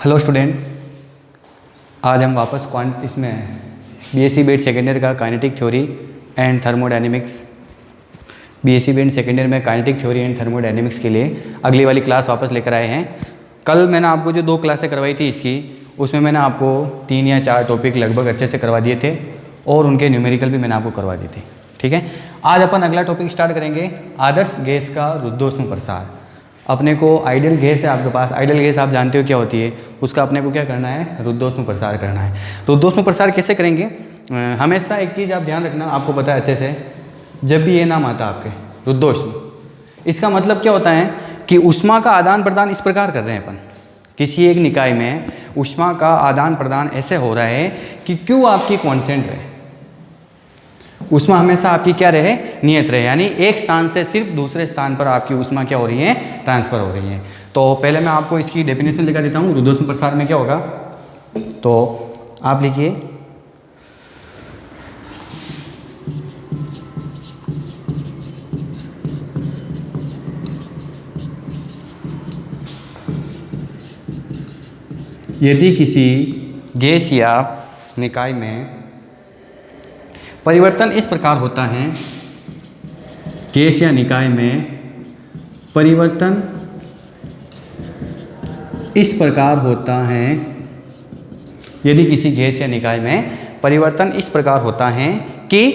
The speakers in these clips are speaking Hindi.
हेलो स्टूडेंट, आज हम वापस इसमें बीएससी बीएड सेकेंड ईयर का kinetic theory and thermodynamics BSc BEd second year में काइनेटिक थ्योरी एंड थर्मोडायनेमिक्स के लिए अगली वाली क्लास वापस लेकर आए हैं। कल मैंने आपको जो 2 क्लासें करवाई थी इसकी, उसमें मैंने आपको 3 या 4 टॉपिक लगभग अच्छे से करवा दिए थे और उनके न्यूमेरिकल भी मैंने आपको करवा दिए थे। ठीक है, आज अपन अगला टॉपिक स्टार्ट करेंगे, आदर्श गैस का रुद्धोष्म प्रसार। अपने को आइडियल गैस है आपके पास, आइडियल गैस आप जानते हो क्या होती है, उसका अपने को क्या करना है, रुद्धोष्म प्रसार करना है। रुद्धोष्म प्रसार कैसे करेंगे, हमेशा एक चीज़ आप ध्यान रखना, आपको पता है अच्छे से, जब भी ये नाम आता है आपके रुद्धोष्म, इसका मतलब क्या होता है कि ऊष्मा का आदान प्रदान इस प्रकार कर रहे हैं अपन। किसी एक निकाय में ऊष्मा का आदान प्रदान ऐसे हो रहा है कि क्यू आपकी कांस्टेंट रहे, ऊष्मा हमेशा आपकी क्या रहे, नियत रहे, यानी एक स्थान से सिर्फ दूसरे स्थान पर आपकी ऊष्मा क्या हो रही है, ट्रांसफर हो रही है। तो पहले मैं आपको इसकी डेफिनेशन लिखा देता हूँ, रुद्धोष्म प्रसार में क्या होगा। तो आप लिखिए, यदि किसी गैस या निकाय में परिवर्तन इस प्रकार होता है, गैस या निकाय में परिवर्तन इस प्रकार होता है, यदि किसी गैस या निकाय में परिवर्तन इस प्रकार होता है कि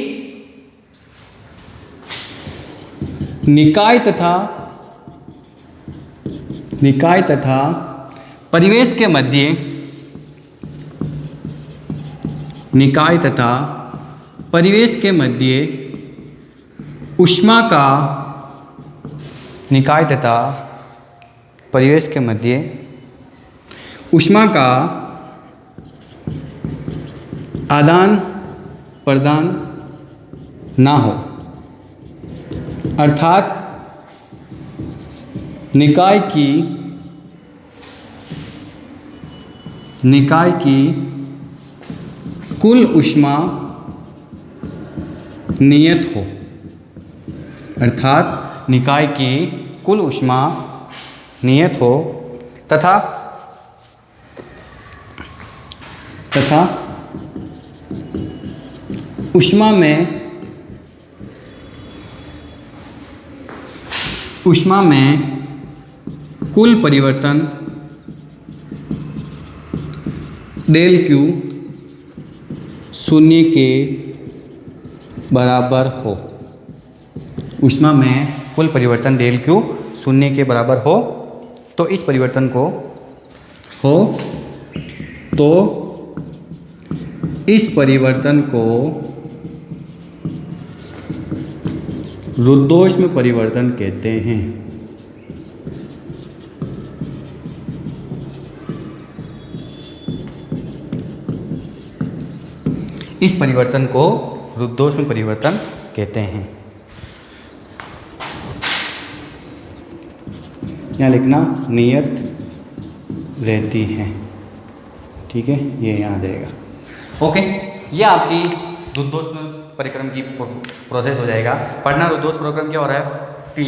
निकाय तथा परिवेश के मध्य, निकाय तथा परिवेश के मध्य ऊष्मा का, निकाय तथा परिवेश के मध्य ऊष्मा का आदान प्रदान ना हो, अर्थात निकाय की कुल ऊष्मा नियत हो, अर्थात निकाय की कुल ऊष्मा नियत हो तथा ऊष्मा में कुल परिवर्तन डेल क्यू शून्य के बराबर हो, ऊष्मा में कुल परिवर्तन डेल क्यू शून्य के बराबर हो। तो इस परिवर्तन को रुद्धोष्म परिवर्तन कहते हैं। इस परिवर्तन को रुद्धोष्म परिवर्तन कहते हैं। यहाँ लिखना नियत रहती है, ठीक है, ये यहाँ जाएगा। ओके, ये आपकी रुद्धोष्म परिक्रम की प्रोसेस हो जाएगा। पढ़ना रुद्धोष्म परिक्रम क्या हो रहा है कि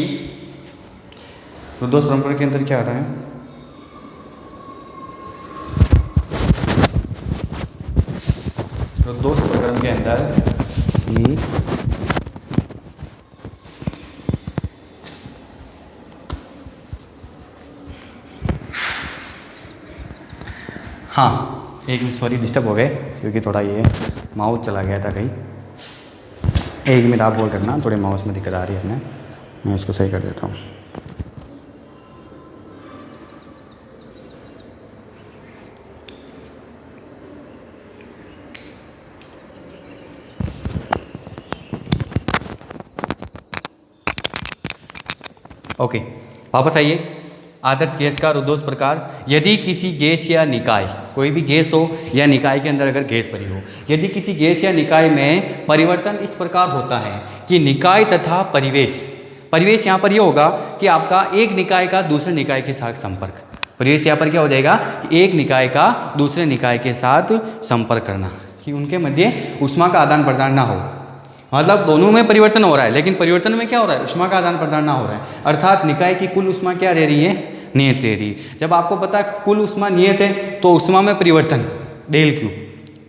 रुद्धोष्म परिक्रम के अंदर क्या हो रहा है, रुद्धोष्म परिक्रम के अंदर हाँ, एक मिनट, सॉरी डिस्टर्ब हो गए क्योंकि थोड़ा ये माउस चला गया था कहीं। एक मिनट आप बोल करना, थोड़े माउस में दिक्कत आ रही है अपने, मैं इसको सही कर देता हूँ। ओके, वापस आइए। आदर्श गैस का रुद्धोष्म प्रकार, यदि किसी गैस या निकाय, कोई भी गैस हो या निकाय के अंदर अगर गैस भरी हो, यदि किसी गैस या निकाय में परिवर्तन इस प्रकार होता है कि निकाय तथा परिवेश यहाँ पर ये होगा कि आपका एक निकाय का दूसरे निकाय के साथ संपर्क, परिवेश यहाँ पर क्या हो जाएगा, एक निकाय का दूसरे निकाय के साथ संपर्क करना, कि उनके मध्य ऊष्मा का आदान प्रदान ना हो। मतलब दोनों में परिवर्तन हो रहा है, लेकिन परिवर्तन में क्या हो रहा है, ऊष्मा का आदान प्रदान ना हो रहा है, अर्थात निकाय की कुल ऊष्मा क्या रह रही है, नियत रह रही। जब आपको पता है कुल ऊष्मा नियत है तो ऊष्मा में परिवर्तन डेल क्यू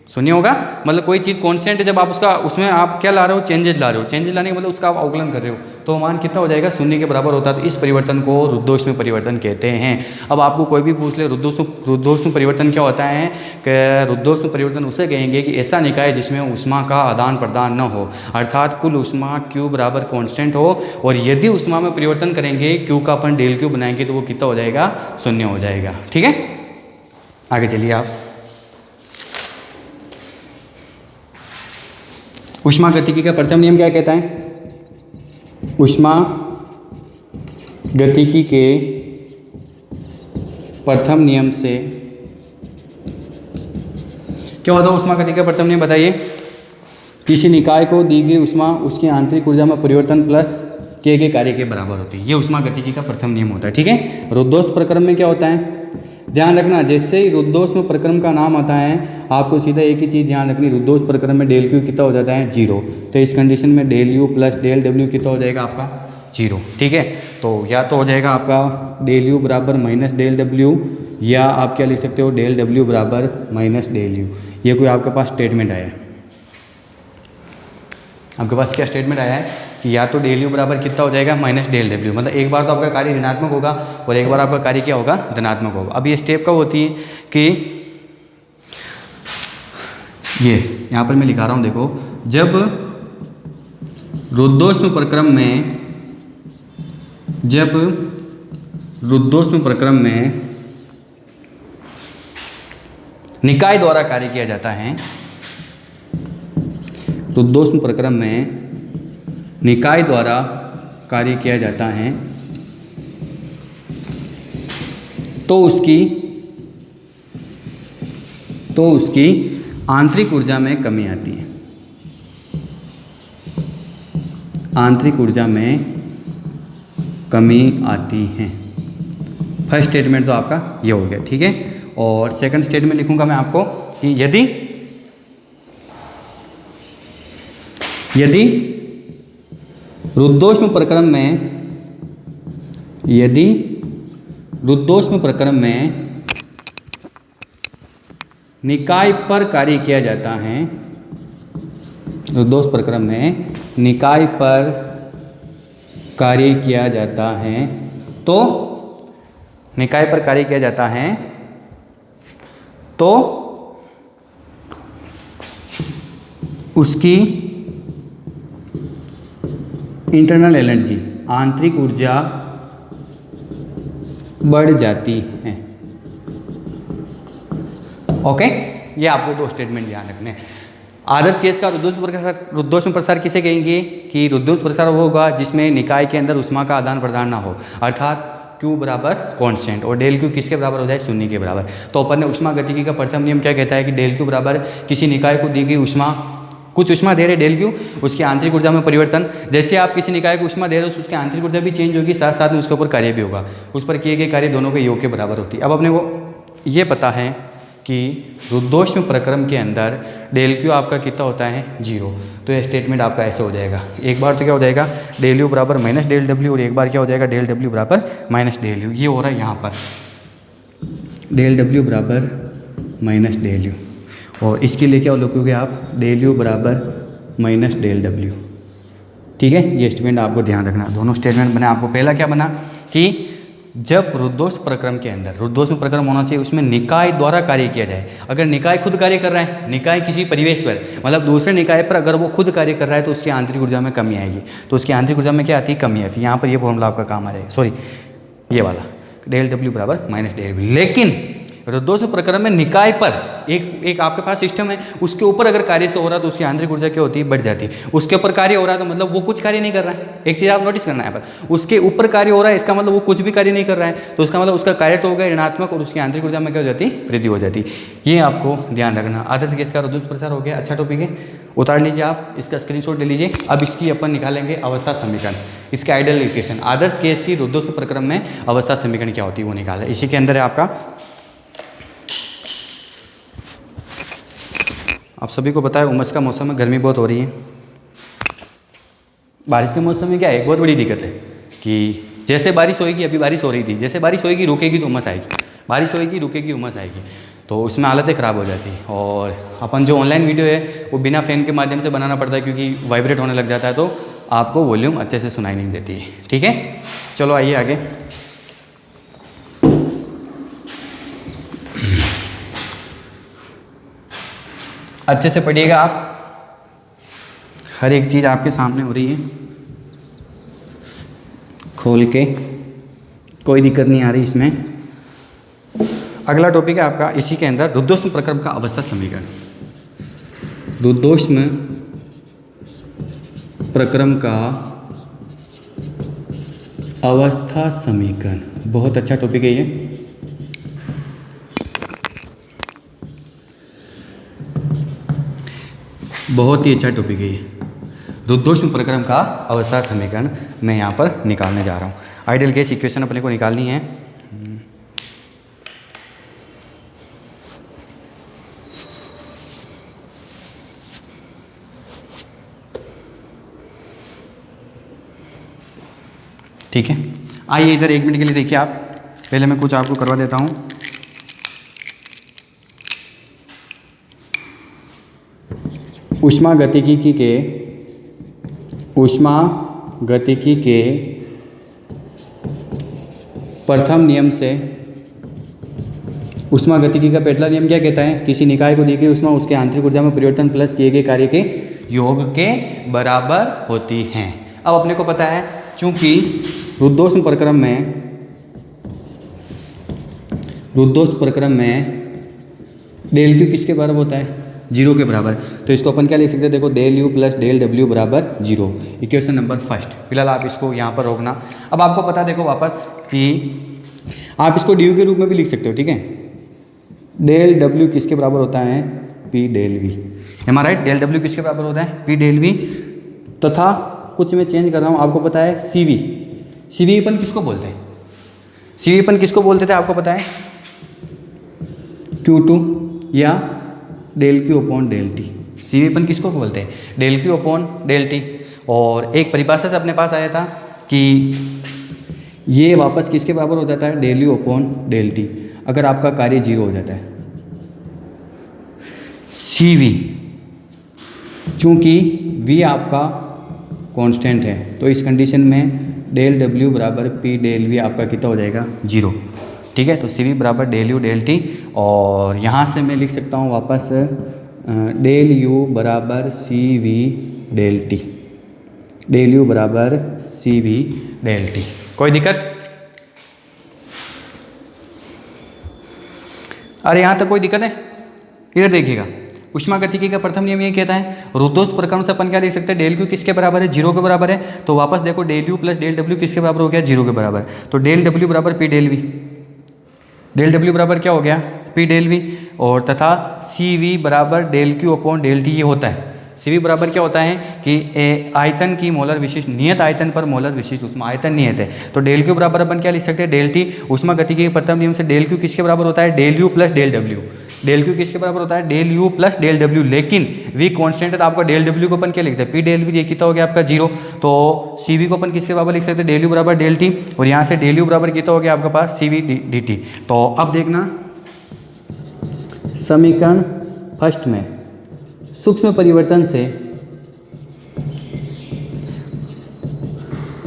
शून्य होगा, मतलब कोई चीज़ कांस्टेंट है, जब आप उसका उसमें आप क्या ला रहे हो, चेंजेस ला रहे हो, चेंजेस लाने का मतलब उसका आप अवकलन कर रहे हो, तो मान कितना हो जाएगा, शून्य के बराबर होता है। तो इस परिवर्तन को रुद्धोष्म परिवर्तन कहते हैं। अब आपको कोई भी पूछ ले रुद्धोष्म परिवर्तन क्या होता है, कि रुद्धोष्म परिवर्तन उसे कहेंगे कि ऐसा निकाय जिसमें ऊष्मा का आदान प्रदान न हो, अर्थात कुल ऊष्मा क्यू बराबर कॉन्स्टेंट हो, और यदि ऊष्मा में परिवर्तन करेंगे क्यू का अपन डेल क्यू बनाएंगे तो वो कितना हो जाएगा, शून्य हो जाएगा। ठीक है, आगे चलिए आप। ऊष्मा गतिकी का प्रथम नियम क्या कहता है, ऊष्मा गतिकी के प्रथम नियम से क्या होता है, ऊष्मा गतिकी का प्रथम नियम बताइए। किसी निकाय को दी गई ऊष्मा उसकी आंतरिक ऊर्जा में परिवर्तन प्लस किए गए कार्य के बराबर होती है। ये ऊष्मा गतिकी का प्रथम नियम होता है। ठीक है, रुद्धोष्म प्रक्रम में क्या होता है, ध्यान रखना, जैसे ही रुद्धोष्म प्रक्रम का नाम आता है आपको सीधा एक ही चीज़ ध्यान रखनी, रुद्धोष्म प्रक्रम में डेल क्यू कितना हो जाता है, 0। तो इस कंडीशन में del U plus del W कितना हो जाएगा आपका, 0। ठीक है, तो या तो हो जाएगा आपका डेल यू बराबर माइनस डेल डब्ल्यू, या आप क्या लिख सकते हो, डेल डब्ल्यू बराबर माइनस डेल यू। ये कोई आपके पास स्टेटमेंट आया है, आपके पास क्या स्टेटमेंट आया है कि या तो डेल यू बराबर कितना हो जाएगा, माइनस डेल डब्ल्यू, मतलब एक बार तो आपका कार्य ऋणात्मक होगा और एक बार आपका कार्य क्या होगा, धनात्मक होगा। अब ये स्टेप कब होती है कि ये यहाँ पर मैं लिखा रहा हूँ, देखो, जब रुद्धोष्म प्रक्रम में निकाय द्वारा कार्य किया जाता है, रुद्धोष्म प्रक्रम में निकाय द्वारा कार्य किया जाता है, तो उसकी आंतरिक ऊर्जा में कमी आती है, आंतरिक ऊर्जा में कमी आती है। फर्स्ट स्टेटमेंट तो आपका ये हो गया। ठीक है, और सेकंड स्टेटमेंट लिखूंगा मैं आपको कि यदि रुद्धोष्म प्रक्रम में निकाय पर कार्य किया जाता है, रुद्धोष्म प्रक्रम में निकाय पर कार्य किया जाता है, तो निकाय पर कार्य किया जाता है तो उसकी इंटरनल एनर्जी, आंतरिक ऊर्जा बढ़ जाती है। ओके, ये आपको दो स्टेटमेंट ध्यान रखने हैं। आदर्श केस का रुद्धोष्म प्रसार किसे कहेंगे कि रुद्धोष्म प्रसार वो होगा जिसमें निकाय के अंदर ऊष्मा का आदान प्रदान ना हो, अर्थात Q बराबर कांस्टेंट और डेल Q किसके बराबर हो जाए, शून्य के बराबर। तो अपन ने ऊष्मा गतिकी का प्रथम नियम क्या कहता है कि डेल Q बराबर किसी निकाय को दी गई ऊष्मा, कुछ ऊष्मा दे रहे डेल Q, उसकी आंतरिक ऊर्जा में परिवर्तन, जैसे आप किसी निकाय को ऊष्मा दे रहे हो उसकी आंतरिक ऊर्जा भी चेंज होगी, साथ साथ में उसके ऊपर कार्य भी होगा, उस पर किए गए कार्य दोनों के योग के बराबर होती है। अब अपने को ये पता है कि रुद्धोष्म प्रक्रम के अंदर डेल Q आपका कितना होता है, 0। तो ये स्टेटमेंट आपका ऐसे हो जाएगा, एक बार तो क्या हो जाएगा डेल यू बराबर माइनस डेल डब्ल्यू, और एक बार क्या हो जाएगा डेल डब्ल्यू बराबर माइनस डेल यू। ये हो रहा है यहाँ पर डेल डब्ल्यू बराबर माइनस डेल यू, और इसके लिए क्या लिखोगे आप, डेल यू बराबर माइनस डेल डब्ल्यू। ठीक है, ये स्टेटमेंट आपको ध्यान रखना। दोनों स्टेटमेंट बना, आपको पहला क्या बना कि जब रुद्धोष्म प्रक्रम के अंदर, रुद्धोष्म प्रक्रम होना चाहिए उसमें निकाय द्वारा कार्य किया जाए। अगर निकाय खुद कार्य कर रहा है, निकाय किसी परिवेश पर मतलब दूसरे निकाय पर अगर वो खुद कार्य कर रहा है तो उसकी आंतरिक ऊर्जा में कमी आएगी, तो उसकी आंतरिक ऊर्जा में क्या आती है, कमी आती है। यहाँ पर ये फॉर्मूला आपका काम आ जाएगा, सॉरी ये वाला डेल डब्ल्यू बराबर माइनस डेल डब्ल्यू। लेकिन रुद्धोष्म प्रक्रम में निकाय पर एक आपके पास सिस्टम है, उसके ऊपर अगर कार्य से हो रहा है तो उसकी आंतरिक ऊर्जा क्या होती है, बढ़ जाती है। उसके ऊपर कार्य हो रहा है तो मतलब वो कुछ कार्य नहीं कर रहा है, एक चीज़ आप नोटिस करना है, पर उसके ऊपर कार्य हो रहा है इसका मतलब वो कुछ भी कार्य नहीं कर रहा है, तो उसका मतलब उसका कार्य तो हो गया ऋणात्मक और उसकी आंतरिक ऊर्जा में क्या हो जाती है, वृद्धि हो जाती है। ये आपको ध्यान रखना। आदर्श गैस का रुद्धोष्म प्रसार हो गया, अच्छा टॉपिक है, उतार लीजिए आप, इसका स्क्रीनशॉट ले लीजिए। अब इसकी अपन निकालेंगे अवस्था समीकरण, इसके आइडियल इक्वेशन। आदर्श गैस की रुद्धोष्म प्रक्रम में अवस्था समीकरण क्या होती है वो निकाला, इसी के अंदर है आपका। आप सभी को पता है उमस का मौसम में गर्मी बहुत हो रही है। बारिश के मौसम में क्या है, एक बहुत बड़ी दिक्कत है कि जैसे बारिश होएगी, अभी बारिश हो रही थी, जैसे बारिश होएगी रुकेगी तो उमस आएगी, बारिश होएगी रुकेगी उमस आएगी, तो उसमें हालतें ख़राब हो जाती है। और अपन जो ऑनलाइन वीडियो है वो बिना फ़ैन के माध्यम से बनाना पड़ता है, क्योंकि वाइब्रेट होने लग जाता है तो आपको वॉल्यूम अच्छे से सुनाई नहीं देती है। ठीक है, चलो आइए आगे। अच्छे से पढ़िएगा आप, हर एक चीज़ आपके सामने हो रही है, खोल के, कोई दिक्कत नहीं आ रही इसमें। अगला टॉपिक है आपका इसी के अंदर रुद्धोष्म प्रक्रम का अवस्था समीकरण। रुद्धोष्म प्रक्रम का अवस्था समीकरण, बहुत अच्छा टॉपिक है ये। बहुत ही अच्छा टॉपिक है ये, रुद्धोष्म प्रक्रम का अवस्था समीकरण मैं यहाँ पर निकालने जा रहा हूँ। आइडियल गैस इक्वेशन अपने को निकालनी है। ठीक है, आइए इधर 1 मिनट के लिए देखिए आप, पहले मैं कुछ आपको करवा देता हूँ। ऊष्मागतिकी के प्रथम नियम से, ऊष्मागतिकी का पहला नियम क्या कहता है? किसी निकाय को दी गई ऊष्मा उसके आंतरिक ऊर्जा में परिवर्तन प्लस किए गए कार्य के योग के बराबर होती हैं। अब अपने को पता है, चूंकि रुद्धोष्म प्रक्रम में डेल क्यू किसके बराबर होता है? 0 के बराबर। तो इसको अपन क्या लिख सकते हैं? देखो, del U plus del W बराबर 0, इक्वेशन नंबर फर्स्ट। फिलहाल आप इसको यहाँ पर रोकना। अब आपको पता, देखो वापस, कि आप इसको डी यू के रूप में भी लिख सकते हो। ठीक है, डेल डब्ल्यू किसके बराबर होता है? P del V. Am I right? Del W किसके बराबर होता है? P del V. तथा कुछ मैं चेंज कर रहा हूँ, आपको पता है सी वी। सी वी अपन किसको बोलते हैं? सी वी अपन किसको बोलते थे आपको पता है? Q2 या del Q upon del T. C V अपन किसको बोलते हैं? Del Q upon del T. और एक परिभाषा से अपने पास आया था कि ये वापस किसके बराबर हो जाता है? Del U upon del T, अगर आपका कार्य 0 हो जाता है। सी वी, चूँकि V आपका कांस्टेंट है, तो इस कंडीशन में डेल डब्ल्यू बराबर पी डेल वी आपका कितना हो जाएगा? 0। ठीक है, तो सी वी बराबर डेल यू डेल टी। और यहाँ से मैं लिख सकता हूँ वापस डेल यू बराबर C V del T, del U बराबर सी वी डेल टी। कोई दिक्कत? अरे यहाँ तक कोई दिक्कत है? इधर देखिएगा, ऊष्मागतिकी का प्रथम नियम ये कहता है, रुद्धोष्म प्रक्रम से अपन क्या लिख सकते हैं? डेल क्यू किसके बराबर है? 0 के बराबर है। तो वापस देखो, del U plus del W किसके बराबर हो गया? 0 के बराबर। तो डेल डब्ल्यू बराबर P del V, del W बराबर क्या हो गया? P del V. और तथा सी वी बराबर del Q upon del T ये होता है। सी वी बराबर क्या होता है कि आयतन की मोलर विशिष्ट, नियत आयतन पर मोलर विशिष्ट ऊष्मा, आयतन नियत है। तो डेल क्यू बराबर अपन क्या लिख सकते हैं? Del T. ऊष्मागतिकी के प्रथम नियम से डेल क्यू किसके बराबर होता है? Del U plus del W. Del Q किसके बराबर होता है? Del U plus del W. लेकिन वी कांस्टेंट है, तो आपका डेल डब्ल्यू को अपन क्या लिखते हैं? P del V. ये कितना हो गया आपका? 0। तो सी वी को अपन किसके बराबर लिख सकते हैं? डेल यू बराबर डेल टी। और यहाँ से डेल यू बराबर कितना हो गया आपके पास? सी वी डी टी। तो अब देखना, समीकरण फर्स्ट में सूक्ष्म परिवर्तन से,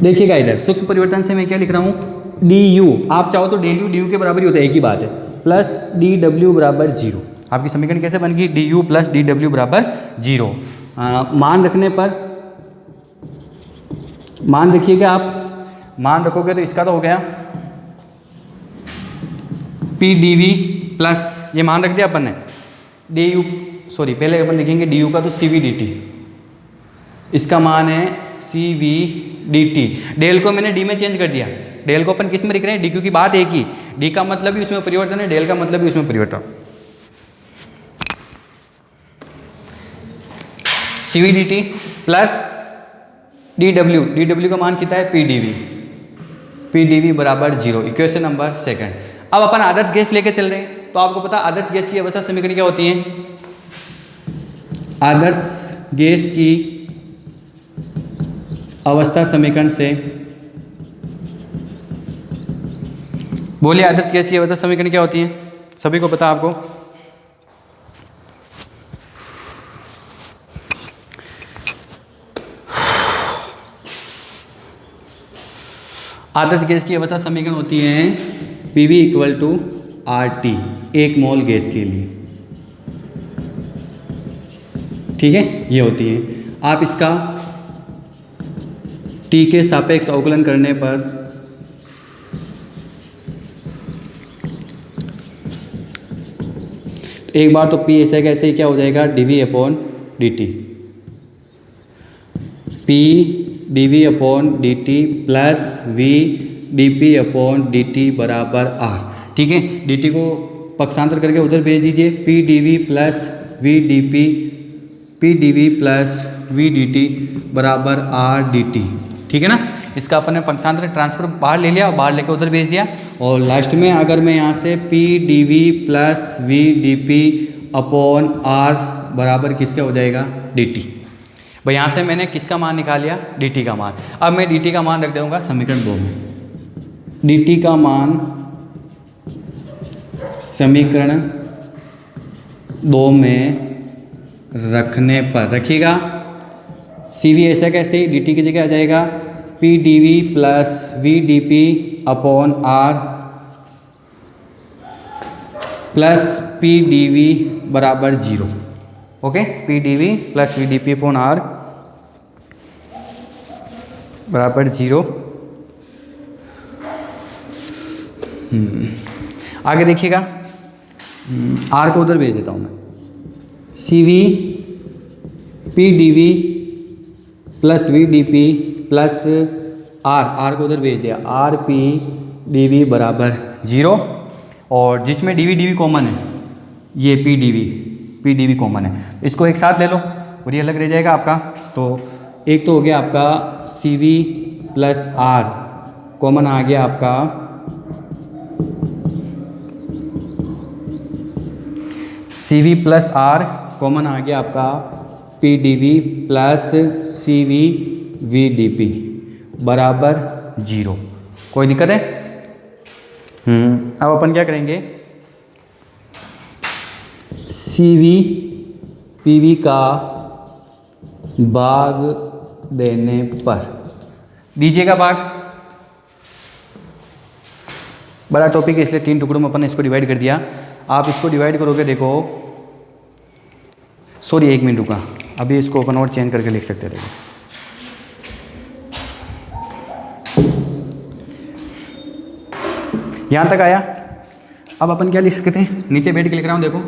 देखिएगा इधर, सूक्ष्म परिवर्तन से मैं क्या लिख रहा हूँ? D you. आप चाहो तो डेल यू डी यू के बराबर ही होता है, एक ही बात है, प्लस डी डब्ल्यू बराबर 0। आपकी समीकरण कैसे बन गई? D you plus D W बराबर 0। मान रखने पर, मान रखिएगा आप, मान रखोगे तो इसका तो हो गया पी डी वी प्लस, ये मान रख दिया अपन ने, डी यू, सॉरी पहले अपन लिखेंगे डी यू का, तो सी वी डी टी, इसका मान है C V D T. Del को मैंने डी में चेंज कर दिया, डेल को अपन किस में लिख रहे हैं? डी क्यू की बात एक ही, डी का मतलब ही उसमें परिवर्तन है, डेल का मतलब ही उसमें परिवर्तन। C V D T plus D W का मान कितना है? P D V, P D V बराबर 0, इक्वेशन नंबर सेकंड। अब अपन आदर्श गैस लेके चल रहे हैं, तो आपको पता आदर्श गैस की अवस्था समीकरण क्या होती है? आदर्श गैस की अवस्था समीकरण से बोलिए आदर्श गैस की अवस्था समीकरण क्या होती है, सभी को पता आपको। आदर्श गैस की अवस्था समीकरण होती है PV equal to RT, 1 mole gas के लिए, ठीक है, ये होती है। आप इसका T के सापेक्ष अवकलन करने पर एक बार तो P ऐसे कैसे ही क्या हो जाएगा, dV/dt, P dV/dt plus V dP/dt बराबर R, ठीक है। dt को पक्षांतर करके उधर भेज दीजिए, P dV plus V dP, P dV plus V dt बराबर R dt, ठीक है ना। इसका अपन ने पक्षांतर ट्रांसफर बाहर ले लिया और बाहर लेके उधर भेज दिया, और लास्ट में अगर मैं यहाँ से P dV plus V dP upon R बराबर किसका हो जाएगा, dt। भाई यहाँ से मैंने किसका मान निकाल लिया, dt का मान। अब मैं dt का मान रख दूंगा समीकरण 2 में, dt का मान समीकरण 2 में रखने पर रखिएगा, CV ऐसा कैसे ही dt की जगह आ जाएगा P dV plus V dP upon R plus P dV बराबर 0, okay. P dV plus V dP upon R बराबर 0। आगे देखिएगा, R को उधर भेज देता हूँ मैं, CV P dV plus V dP plus R को उधर भेज दिया, R P dV बराबर 0, और जिसमें dV कॉमन है, ये P dV कॉमन है, इसको एक साथ ले लो और ये अलग रह जाएगा आपका। तो एक तो हो गया आपका CV प्लस R, कॉमन आ गया आपका CV प्लस R, कॉमन आ गया आपका P dV plus CV V dP बराबर 0। कोई दिक्कत है? अब अपन क्या करेंगे, CV PV का भाग देने पर, दीजिएगा भाग, बड़ा टॉपिक है इसलिए 3 टुकड़ों में अपन ने इसको डिवाइड कर दिया। आप इसको डिवाइड करोगे, देखो सॉरी 1 मिनट रुका, अभी इसको अपन और चेंज करके लिख सकते थे। यहाँ तक आया। अब अपन क्या लिख सकते हैं, नीचे बैठ के लिख रहा हूँ, देखो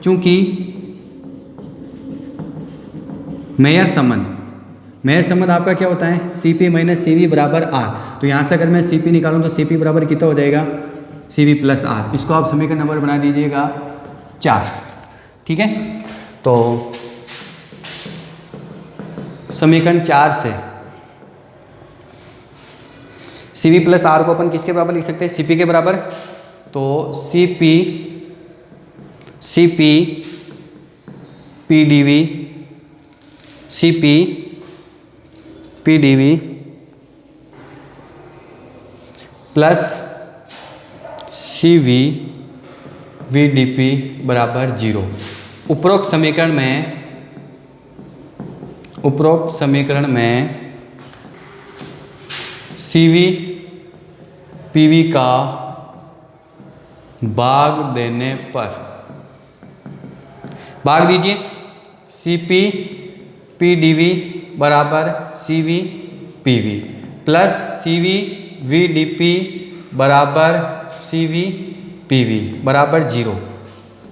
चूंकि मेयर संबंध आपका क्या होता है, CP माइनस CV बराबर R। तो यहाँ से अगर मैं CP निकालूँ तो CP बराबर कितना हो जाएगा, CV प्लस R। इसको आप समीकरण नंबर बना दीजिएगा 4, ठीक है। तो समीकरण 4 से CV प्लस R को अपन किसके बराबर लिख सकते हैं, CP के बराबर। तो CP P dV, CP P dV plus CV V dP बराबर 0। उपरोक्त समीकरण में CV PV का भाग देने पर, भाग दीजिए, CP P dV बराबर CV PV plus CV V dP बराबर CV PV बराबर 0।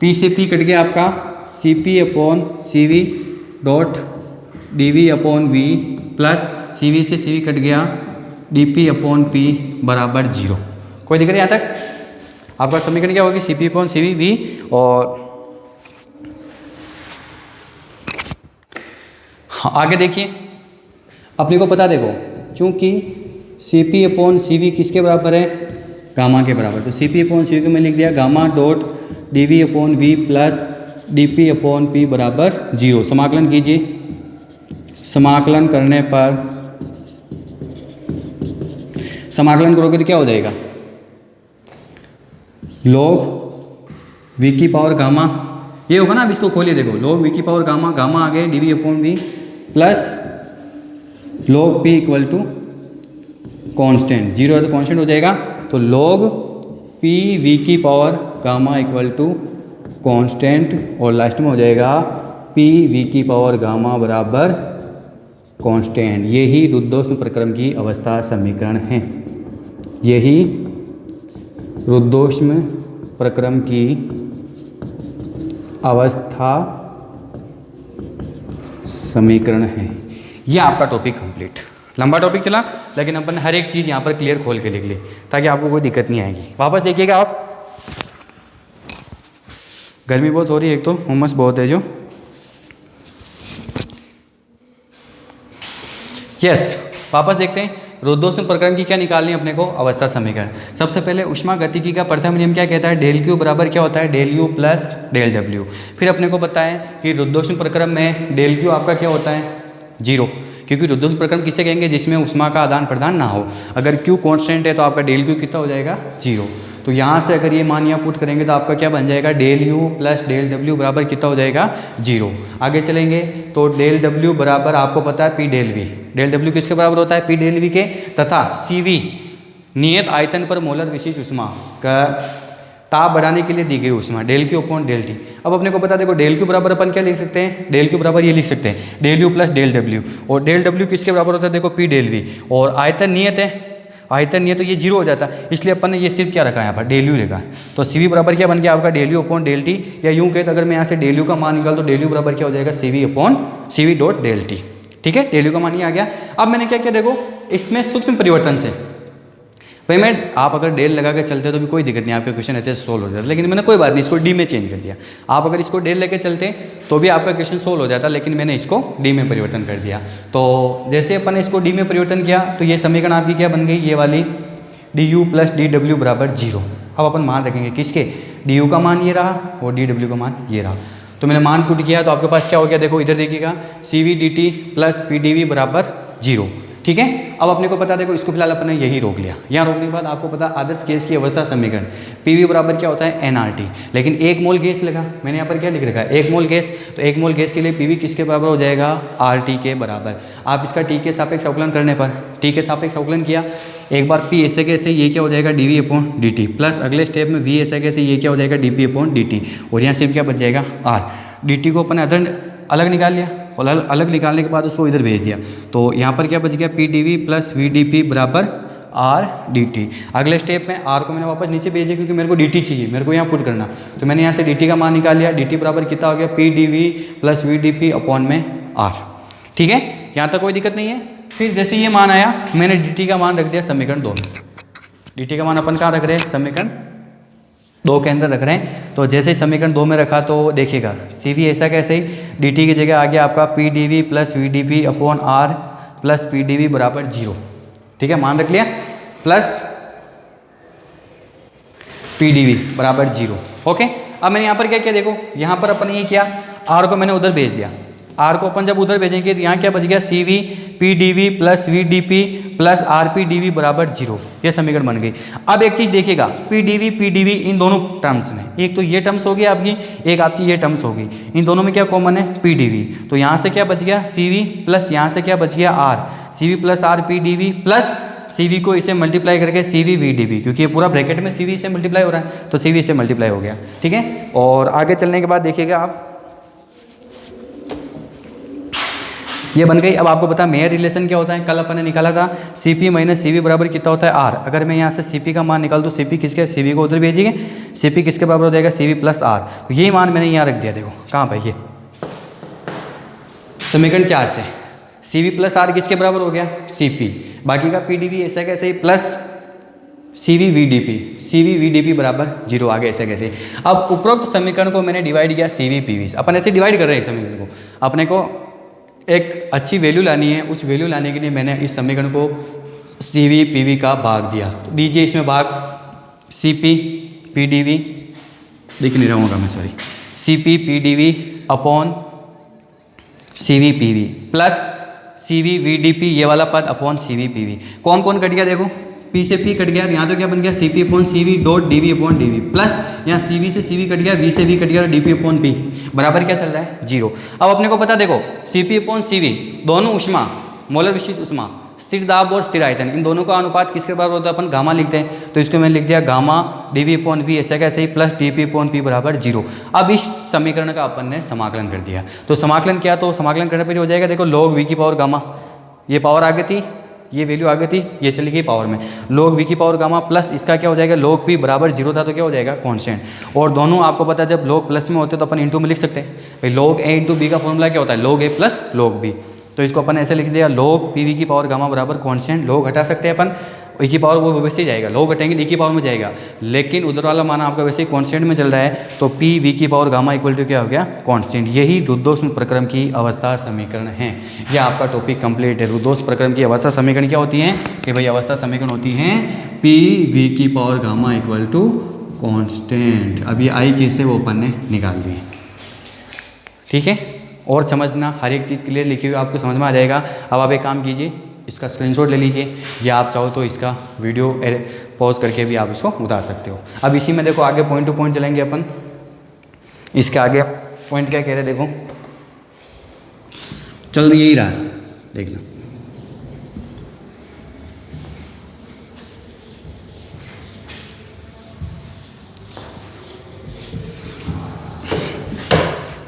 P से P कट गया आपका, CP upon CV dot dV upon V plus CV से CV कट गया, dP अपॉन P बराबर 0। कोई दिक्कत यहाँ तक? आपका समीकरण क्या होगी, CP अपॉन CV V। और हाँ, आगे देखिए, अपने को पता, देखो चूंकि CP अपॉन CV किसके बराबर है, गामा के बराबर। तो CP अपॉन CV को मैं लिख दिया gamma dot dV upon V plus dP upon P बराबर 0। समाकलन कीजिए, समाकलन करने पर, समाकलन करोगे तो क्या हो जाएगा, log v की पावर गामा, ये होगा ना, अब इसको खोलिए देखो, log v की पावर गामा, गामा आ गए dv upon v plus log p equal to constant, zero है तो कॉन्स्टेंट हो जाएगा, तो log p v की power gamma equal to constant और लास्ट में हो जाएगा p v की पावर गामा बराबर कॉन्स्टेंट। यही रुद्धोष्म प्रक्रम की अवस्था समीकरण है, यही रुद्धोष्म प्रक्रम की अवस्था समीकरण है। यह आपका टॉपिक कंप्लीट, लंबा टॉपिक चला, लेकिन अपन हर एक चीज़ यहाँ पर क्लियर खोल के लिख ले ताकि आपको कोई दिक्कत नहीं आएगी। वापस देखिएगा आप, गर्मी बहुत हो रही है, एक तो उमस बहुत है जो, यस वापस देखते हैं रुद्धोष्म प्रक्रम की क्या निकालनी है अपने को, अवस्था समीकरण। सबसे पहले ऊष्मागतिकी का प्रथम नियम क्या कहता है, डेल क्यू बराबर क्या होता है, del U plus del W. फिर अपने को पता है कि रुद्धोष्म प्रक्रम में डेल क्यू आपका क्या होता है, जीरो, क्योंकि रुद्धोष्म प्रक्रम किसे कहेंगे, जिसमें ऊष्मा का आदान प्रदान ना हो। अगर क्यू कांस्टेंट है तो आपका डेल क्यू कितना हो जाएगा, जीरो। तो यहाँ से अगर ये मान यहाँ पुट करेंगे तो आपका क्या बन जाएगा, del U plus del W बराबर कितना हो जाएगा, जीरो। आगे चलेंगे तो डेल डब्ल्यू बराबर आपको पता है P del V, del W किसके बराबर होता है, पी डेल वी के, तथा सी वी नियत आयतन पर मोलर विशिष्ट ऊष्मा का ताप बढ़ाने के लिए दी गई ऊष्मा, del Q upon del T. अब अपने को पता देखो डेल क्यू बराबर अपन क्या लिख सकते हैं, डेल क्यू बराबर ये लिख सकते हैं, del U plus del W, और डेल डब्ल्यू किसके बराबर होता है, देखो पी डेल वी, और आयतन नियत है, आयतन नियत तो ये जीरो हो जाता है, इसलिए अपन ने ये सिर्फ क्या रखा है यहाँ पर, डेल यू लिखा है। तो सी वी बराबर क्या बन गया आपका, del U upon del T, या यूँ कहते अगर मैं यहाँ से डेल यू का मान निकाल तो डेल यू बराबर क्या हो जाएगा, C V upon C V dot del T. ठीक है, डेल यू का मान ये आ गया। अब मैंने क्या किया देखो, इसमें सूक्ष्म परिवर्तन से पेमेंट आप अगर डेल लगा के चलते तो भी कोई दिक्कत नहीं, आपका क्वेश्चन अच्छे से सोल्व हो जाता, लेकिन मैंने कोई बात नहीं, इसको डी में चेंज कर दिया। आप अगर इसको डेल लेके चलते तो भी आपका क्वेश्चन सोल्व हो जाता, लेकिन मैंने इसको डी में परिवर्तन कर दिया। तो जैसे अपन ने इसको डी में परिवर्तन किया तो ये समीकरण आपकी क्या बन गई, ये वाली D you plus D W बराबर जीरो। अब अपन मान रखेंगे किसके, डी यू का मान ये रहा और डी डब्ल्यू का मान ये रहा। तो मैंने मान पुट किया तो आपके पास क्या हो गया, देखो इधर देखिएगा, C V D T plus P D V बराबर जीरो। ठीक है, अब अपने को पता देखो इसको फिलहाल अपने यही रोक लिया। यहाँ रोकने के बाद आपको पता आदर्श गैस की अवस्था समीकरण पीवी बराबर क्या होता है, एनआरटी। लेकिन एक मोल गैस लगा, मैंने यहाँ पर क्या लिख रखा है, एक मोल गैस, तो एक मोल गैस के लिए पीवी किसके बराबर हो जाएगा, आरटी के बराबर। आप इसका टी के सापेक्ष अवकलन करने पर, टी के सापेक्ष अवकलन किया, एक बार पी ऐसे कैसे ये क्या हो जाएगा, D V upon D T, plus अगले स्टेप में वी ऐसे कैसे ये क्या हो जाएगा, D P upon D T, और यहाँ सिर्फ क्या बच जाएगा आर। डी टी को अपन अलग निकाल लिया, और अलग निकालने के बाद उसको इधर भेज दिया, तो यहाँ पर क्या बच गया, P D V plus V D P बराबर आर डी टी। अगले स्टेप में आर को मैंने वापस नीचे भेज दिया क्योंकि मेरे को डी टी चाहिए, मेरे को यहाँ पुट करना, तो मैंने यहाँ से डी टी का मान निकाल लिया, डी टी बराबर कितना हो गया, P D V plus V D P upon में आर। ठीक है, यहाँ तक कोई दिक्कत नहीं है। फिर जैसे ये मान आया, मैंने डी टी का मान रख दिया समीकरण 2 में। डी टी का मान अपन कहाँ रख रहे हैं, समीकरण 2 के अंदर रख रहे हैं। तो जैसे ही समीकरण 2 में रखा तो देखिएगा सी वी ऐसा कैसे ही, डी टी की जगह आ गया आपका P D V plus V D P upon R plus P D V बराबर जीरो। ठीक है, मान रख लिया, प्लस पी डी वी बराबर जीरो। ओके, अब मैंने यहाँ पर क्या किया देखो, यहाँ पर अपन ये किया, आर को मैंने उधर भेज दिया, आर को अपन जब उधर भेजेंगे तो यहाँ क्या बच गया, C V P D V plus V D P plus R P D V बराबर जीरो। ये समीकरण बन गई। अब एक चीज़ देखिएगा, पी डी वी इन दोनों टर्म्स में, एक तो ये टर्म्स होगी आपकी, एक आपकी ये टर्म्स होगी, इन दोनों में क्या कॉमन है, पी डी वी। तो यहाँ से क्या बच गया, सी वी प्लस यहाँ से क्या बच गया, R, C V plus R P D V plus C V को इसे मल्टीप्लाई करके C V V D V, क्योंकि ये पूरा ब्रैकेट में सी वी से मल्टीप्लाई हो रहा है, तो सी वी से मल्टीप्लाई हो गया। ठीक है, और आगे चलने के बाद देखिएगा आप, ये बन गई। अब आपको पता मेयर रिलेशन क्या होता है, कल अपन ने निकाला था, C P minus C V बराबर कितना होता है, आर। अगर मैं यहाँ से सी पी का मान निकाल दूँ, सी पी किसके, सी वी को उधर भेजिए, सी पी किसके बराबर हो जाएगा, सी वी प्लस आर। तो यही मान मैंने यहाँ रख दिया, देखो कहाँ पर, ये समीकरण 4 से सी वी प्लस आर किसके बराबर हो गया, सी पी, बाकी का पी डी वी ऐसा कैसे ही, plus C V V D P, C V V D P बराबर जीरो, आगे ऐसे कैसे। अब उपरोक्त समीकरण को मैंने डिवाइड किया सी वी पी वी, अपन ऐसे डिवाइड कर रहे हैं समीकरण को, अपने को एक अच्छी वैल्यू लानी है, उस वैल्यू लाने के लिए मैंने इस समीकरण को सी वी पी वी का भाग दिया। तो दीजिए इसमें भाग, C P P D V, लिख नहीं रहा हूँ मैं, sorry, C P P D V upon C V P V plus C V V D P, ये वाला पद upon C V P V. कौन कौन कट गया देखो, P P से P कट गया तो यहाँ तो क्या बन गया CP/CV डॉट dV/dV प्लस यहाँ CV से CV कट गया, V से V कट गया, dP/P बराबर क्या चल रहा है 0। अब अपने को पता देखो CP/CV दोनों ऊष्मा, मोलर विशिष्ट ऊष्मा, स्थिर दाब और स्थिर आयतन, इन दोनों का अनुपात किसके बराबर होता है, अपन गामा लिखते हैं। तो इसको मैंने लिख दिया गामा dV/V ऐसा कैसे ही प्लस dP/P बराबर 0। अब इस समीकरण का अपन ने समाकलन कर दिया, तो समाकलन क्या, तो समाकलन करने पर हो जाएगा देखो log V की पावर गामा, ये पावर आ गई थी, ये वैल्यू आ गई थी, ये चली गई पावर में, log V की पावर गामा प्लस इसका क्या हो जाएगा log P बराबर 0 था तो क्या हो जाएगा कांस्टेंट। और दोनों आपको पता है जब log प्लस में होते हैं तो अपन इंटू में लिख सकते हैं भाई, log A इंटू B का फॉर्मूला क्या होता है log A plus log B। तो इसको अपन ऐसे लिख दिया log PV की पावर गामा बराबर कांस्टेंट, log हटा सकते हैं अपन, e की पावर वो वैसे ही जाएगा, log हटाएंगे e की पावर में जाएगा, लेकिन उधर वाला माना आपका वैसे ही कांस्टेंट में चल रहा है तो PV की पावर गामा इक्वल टू क्या हो गया कांस्टेंट। यही रुद्धोष्म प्रक्रम की अवस्था समीकरण है। यह आपका टॉपिक कंप्लीट है। रुद्धोष्म प्रक्रम की अवस्था समीकरण क्या होती है कि भाई अवस्था समीकरण होती है PV की power gamma equal to constant. अब ये आई कैसे वो अपन ने निकाल दिए, ठीक है। और समझना हर एक चीज़ क्लियर लिखी हुई आपको समझ में आ जाएगा। अब आप एक काम कीजिए, इसका स्क्रीनशॉट ले लीजिए या आप चाहो तो इसका वीडियो पॉज करके भी आप इसको उतार सकते हो। अब इसी में देखो आगे पॉइंट टू पॉइंट चलेंगे अपन। इसके आगे पॉइंट क्या कह रहे हैं देखो, चल यही रहा है, देख लो।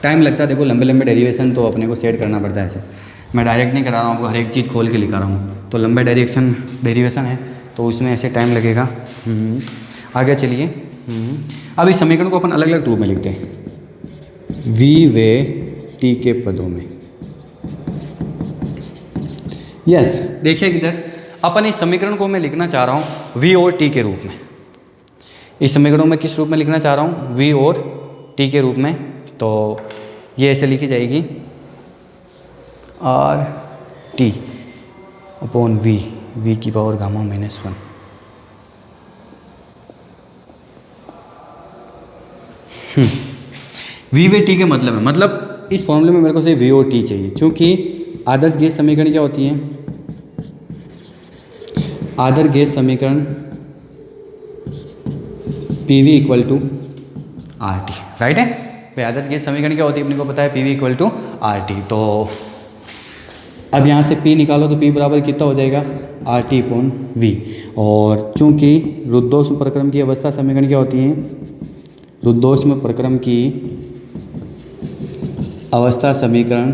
टाइम लगता है देखो, लंबे लंबे डेरिवेशन तो अपने को सेट करना पड़ता है। ऐसे मैं डायरेक्ट नहीं करा रहा हूँ आपको, हर एक चीज़ खोल के लिखा रहा हूँ, तो लंबे डेरिवेशन है तो उसमें ऐसे टाइम लगेगा। आगे चलिए। अब इस समीकरण को अपन अलग अलग रूप में लिखते हैं, V व T के पदों में। यस देखिए इधर अपन इस समीकरण को मैं लिखना चाह रहा हूँ V और T के रूप में। इस समीकरण में किस रूप में लिखना चाह रहा हूँ, V और T के रूप में। तो ये ऐसे लिखी जाएगी RT अपॉन V की पावर गामा -1। V व T के मतलब है, मतलब इस फॉर्मूले में मेरे को सिर्फ V और T चाहिए, क्योंकि आदर्श गैस समीकरण क्या होती है, आदर्श गैस समीकरण PV equal to RT, right है। आदर्श गैस समीकरण क्या होती है अपने को पता है, PV इक्वल टू RT। तो अब यहाँ से P निकालो तो P बराबर कितना हो जाएगा RT अपॉन V। और चूंकि रुद्धोष्म प्रक्रम की अवस्था समीकरण क्या होती है, रुद्धोष्म प्रक्रम की अवस्था समीकरण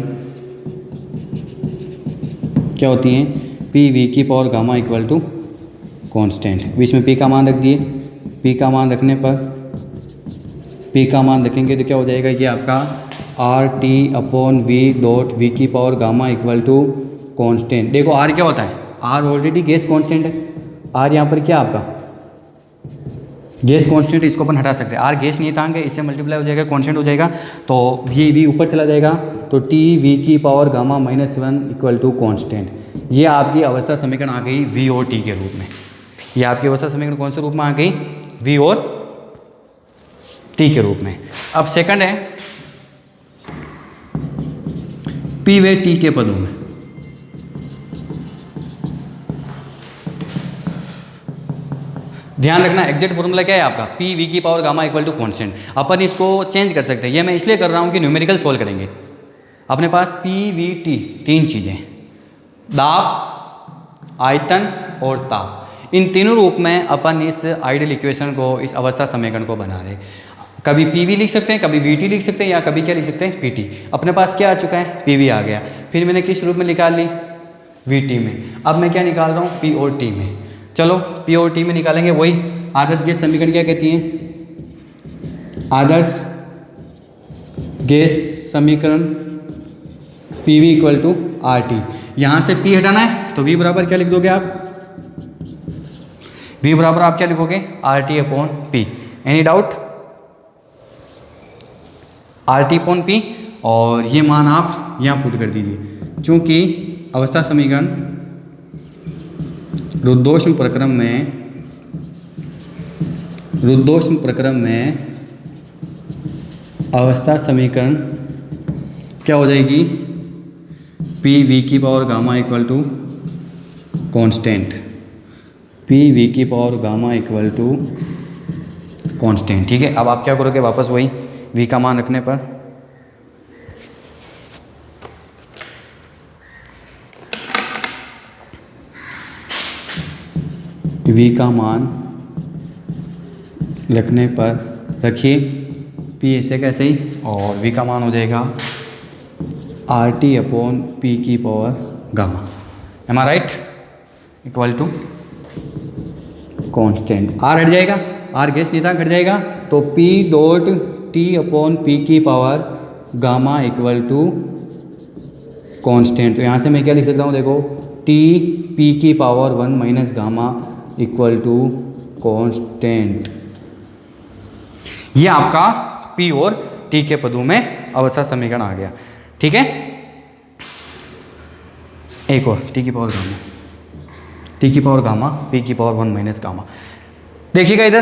क्या होती है, PV की power gamma equal to constant. बीच में P का मान रख दिए, P का मान रखने पर P का मान रखेंगे तो क्या हो जाएगा, ये आपका RT upon V dot V की power gamma equal to constant. देखो R क्या होता है, R ऑलरेडी गैस कांस्टेंट है, R यहाँ पर क्या आपका गैस कांस्टेंट, इसको अपन हटा सकते हैं। R गैस नियतांक है, इससे मल्टीप्लाई हो जाएगा कांस्टेंट हो जाएगा, तो ये V ऊपर चला जाएगा, तो T V की power gamma -1 equal to constant. ये आपकी अवस्था समीकरण आ गई V और T के रूप में। ये आपकी अवस्था समीकरण कौन से रूप में आ गई, V और T के रूप में। अब सेकंड है P व T के पदों में। ध्यान रखना एग्जैक्ट फॉर्मूला क्या है आपका, P V की power gamma equal to constant. अपन इसको चेंज कर सकते हैं, ये मैं इसलिए कर रहा हूँ कि न्यूमेरिकल सोल्व करेंगे। अपने पास P V T तीन चीज़ें, दाब, आयतन और ताप, इन तीनों रूप में अपन इस आइडियल इक्वेशन को, इस अवस्था समीकरण को बना रहे। कभी PV लिख सकते हैं, कभी VT लिख सकते हैं, या कभी क्या लिख सकते हैं PT। अपने पास क्या आ चुका है, PV आ गया, फिर मैंने किस रूप में निकाल ली, VT में। अब मैं क्या निकाल रहा हूँ, P और T में। चलो P और T में निकालेंगे। वही आदर्श गैस समीकरण क्या कहती है, आदर्श गैस समीकरण PV इक्वल टू RT। यहाँ से P हटाना है तो V बराबर क्या लिख दोगे आप, V बराबर आप क्या लिखोगे RT upon P। Any doubt, RT upon P, और ये मान आप यहाँ पुट कर दीजिए। चूँकि अवस्था समीकरण रुद्धोष्म प्रक्रम में अवस्था समीकरण क्या हो जाएगी, P V की power gamma equal to constant. P V की power gamma equal to constant. ठीक है, अब आप क्या करोगे, वापस वही वी का मान रखने पर वी का मान रखने पर रखिए पी ऐसे कैसे ही, और वी का मान हो जाएगा आर टी अपॉन पी की power gamma, M R right, equal to constant. R हट जाएगा, आर गैस नहीं था, घट जाएगा, तो P dot T upon P की power gamma equal to constant. तो यहाँ से मैं क्या लिख सकता हूँ, देखो टी पी की power 1 minus gamma equal to constant. ये आपका पी और टी के पदों में अवस्था समीकरण आ गया। ठीक है, एक और टी की पावर गामा, टी की पावर गामा पी की पावर 1 माइनस गामा। देखिएगा इधर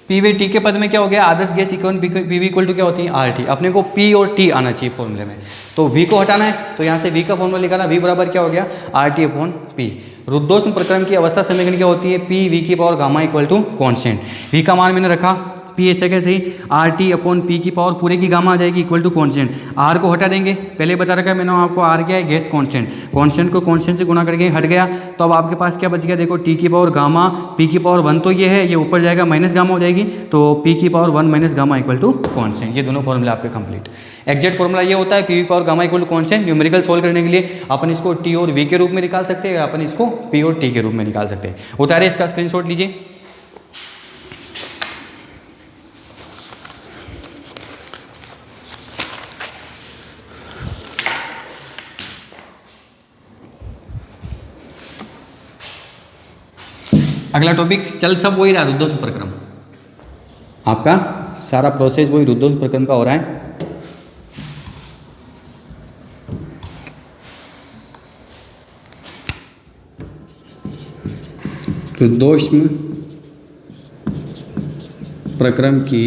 पी वी टी के पद में क्या हो गया, आदर्श gas equal P V equal to क्या होती है, आर टी। अपने को पी और टी आना चाहिए फॉर्मूले में, तो वी को हटाना है, तो यहाँ से वी का फॉर्मूला निकाला, वी बराबर क्या हो गया, आर टी अपॉन पी। रुद्धोष्म प्रक्रम की अवस्था समीकरण क्या होती है, पी वी की power gamma equal to constant. V का मान मैंने रखा पी ऐसे कैसे ही, आर टी अपॉन पी की पावर पूरे की गामा आ जाएगी इक्वल टू कॉन्स्टेंट। आर को हटा देंगे, पहले बता रखा है मैंने आपको, आर क्या है, गैस कॉन्स्टेंट। कॉन्स्टेंट को कॉन्स्टेंट से गुणा करके हट गया, तो अब आपके पास क्या बच गया, देखो टी की पावर गामा पी की पावर 1 तो ये है, ये ऊपर जाएगा माइनस गामा हो जाएगी, तो पी की power 1 minus gamma equal to constant. ये दोनों फॉर्मूला आपके कंप्लीट। एग्जैक्ट फॉर्मूला ये होता है P V power gamma equal to constant. Numerical solve करने के लिए अपन इसको टी और वी के रूप में निकाल सकते हैं, अपन इसको पी और टी के रूप में निकाल सकते हैं। उतारे इसका स्क्रीनशॉट लीजिए। अगला टॉपिक चल सब वही रहा, रुद्धोष्म प्रक्रम। आपका सारा प्रोसेस वही रुद्धोष्म प्रक्रम का हो रहा है। रुद्धोष्म प्रक्रम की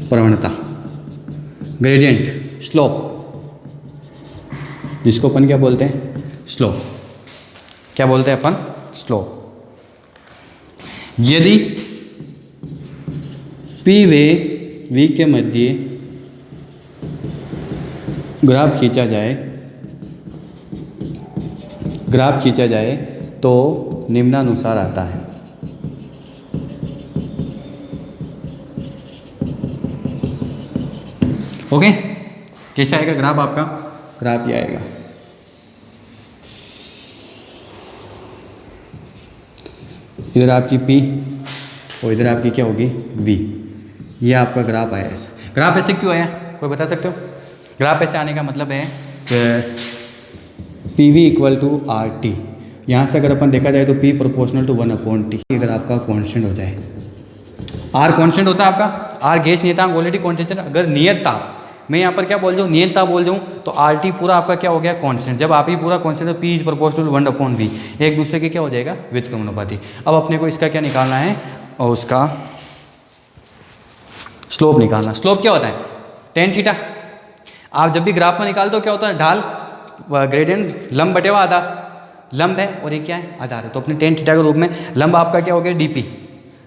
प्रवणता, ग्रेडियंट, स्लोप, जिसको अपन क्या बोलते हैं, स्लोप। क्या बोलते हैं अपन, स्लोप। यदि पी वे वी के मध्य ग्राफ खींचा जाए तो निम्नानुसार आता है। ओके, कैसा आएगा ग्राफ आपका, ग्राफ ये आएगा। इधर आपकी P और इधर आपकी क्या होगी, V। ये आपका ग्राफ आया ऐसा। ग्राफ ऐसे क्यों आया, कोई बता सकते हो? ग्राफ ऐसे आने का मतलब है कि P V equal to R T. यहाँ से अगर अपन देखा जाए तो P प्रोपोर्शनल टू 1/T। अगर आपका कांस्टेंट हो जाए, R कांस्टेंट होता है आपका, R गैस नियतांक ऑलरेडी कांस्टेंट। अगर नियत ताप, मैं यहाँ पर क्या बोल दूँ, नियत ताप बोल दूँ, तो आर टी पूरा आपका क्या हो गया, कांस्टेंट। जब आप ही पूरा कांस्टेंट, तो P is proportional to 1/V, एक दूसरे के क्या हो जाएगा, व्युत्क्रमानुपाती। अब अपने को इसका क्या निकालना है, और उसका स्लोप निकालना। स्लोप क्या होता है, टेन थीटा। आप जब भी ग्राफ में निकालते हो क्या होता है, ढाल ग्रेडियंट लंब बटे हुआ आधार, लंब है और ये क्या है, आधार है। तो अपने टेन थीटा के रूप में लंब आपका क्या हो गया, डीपी।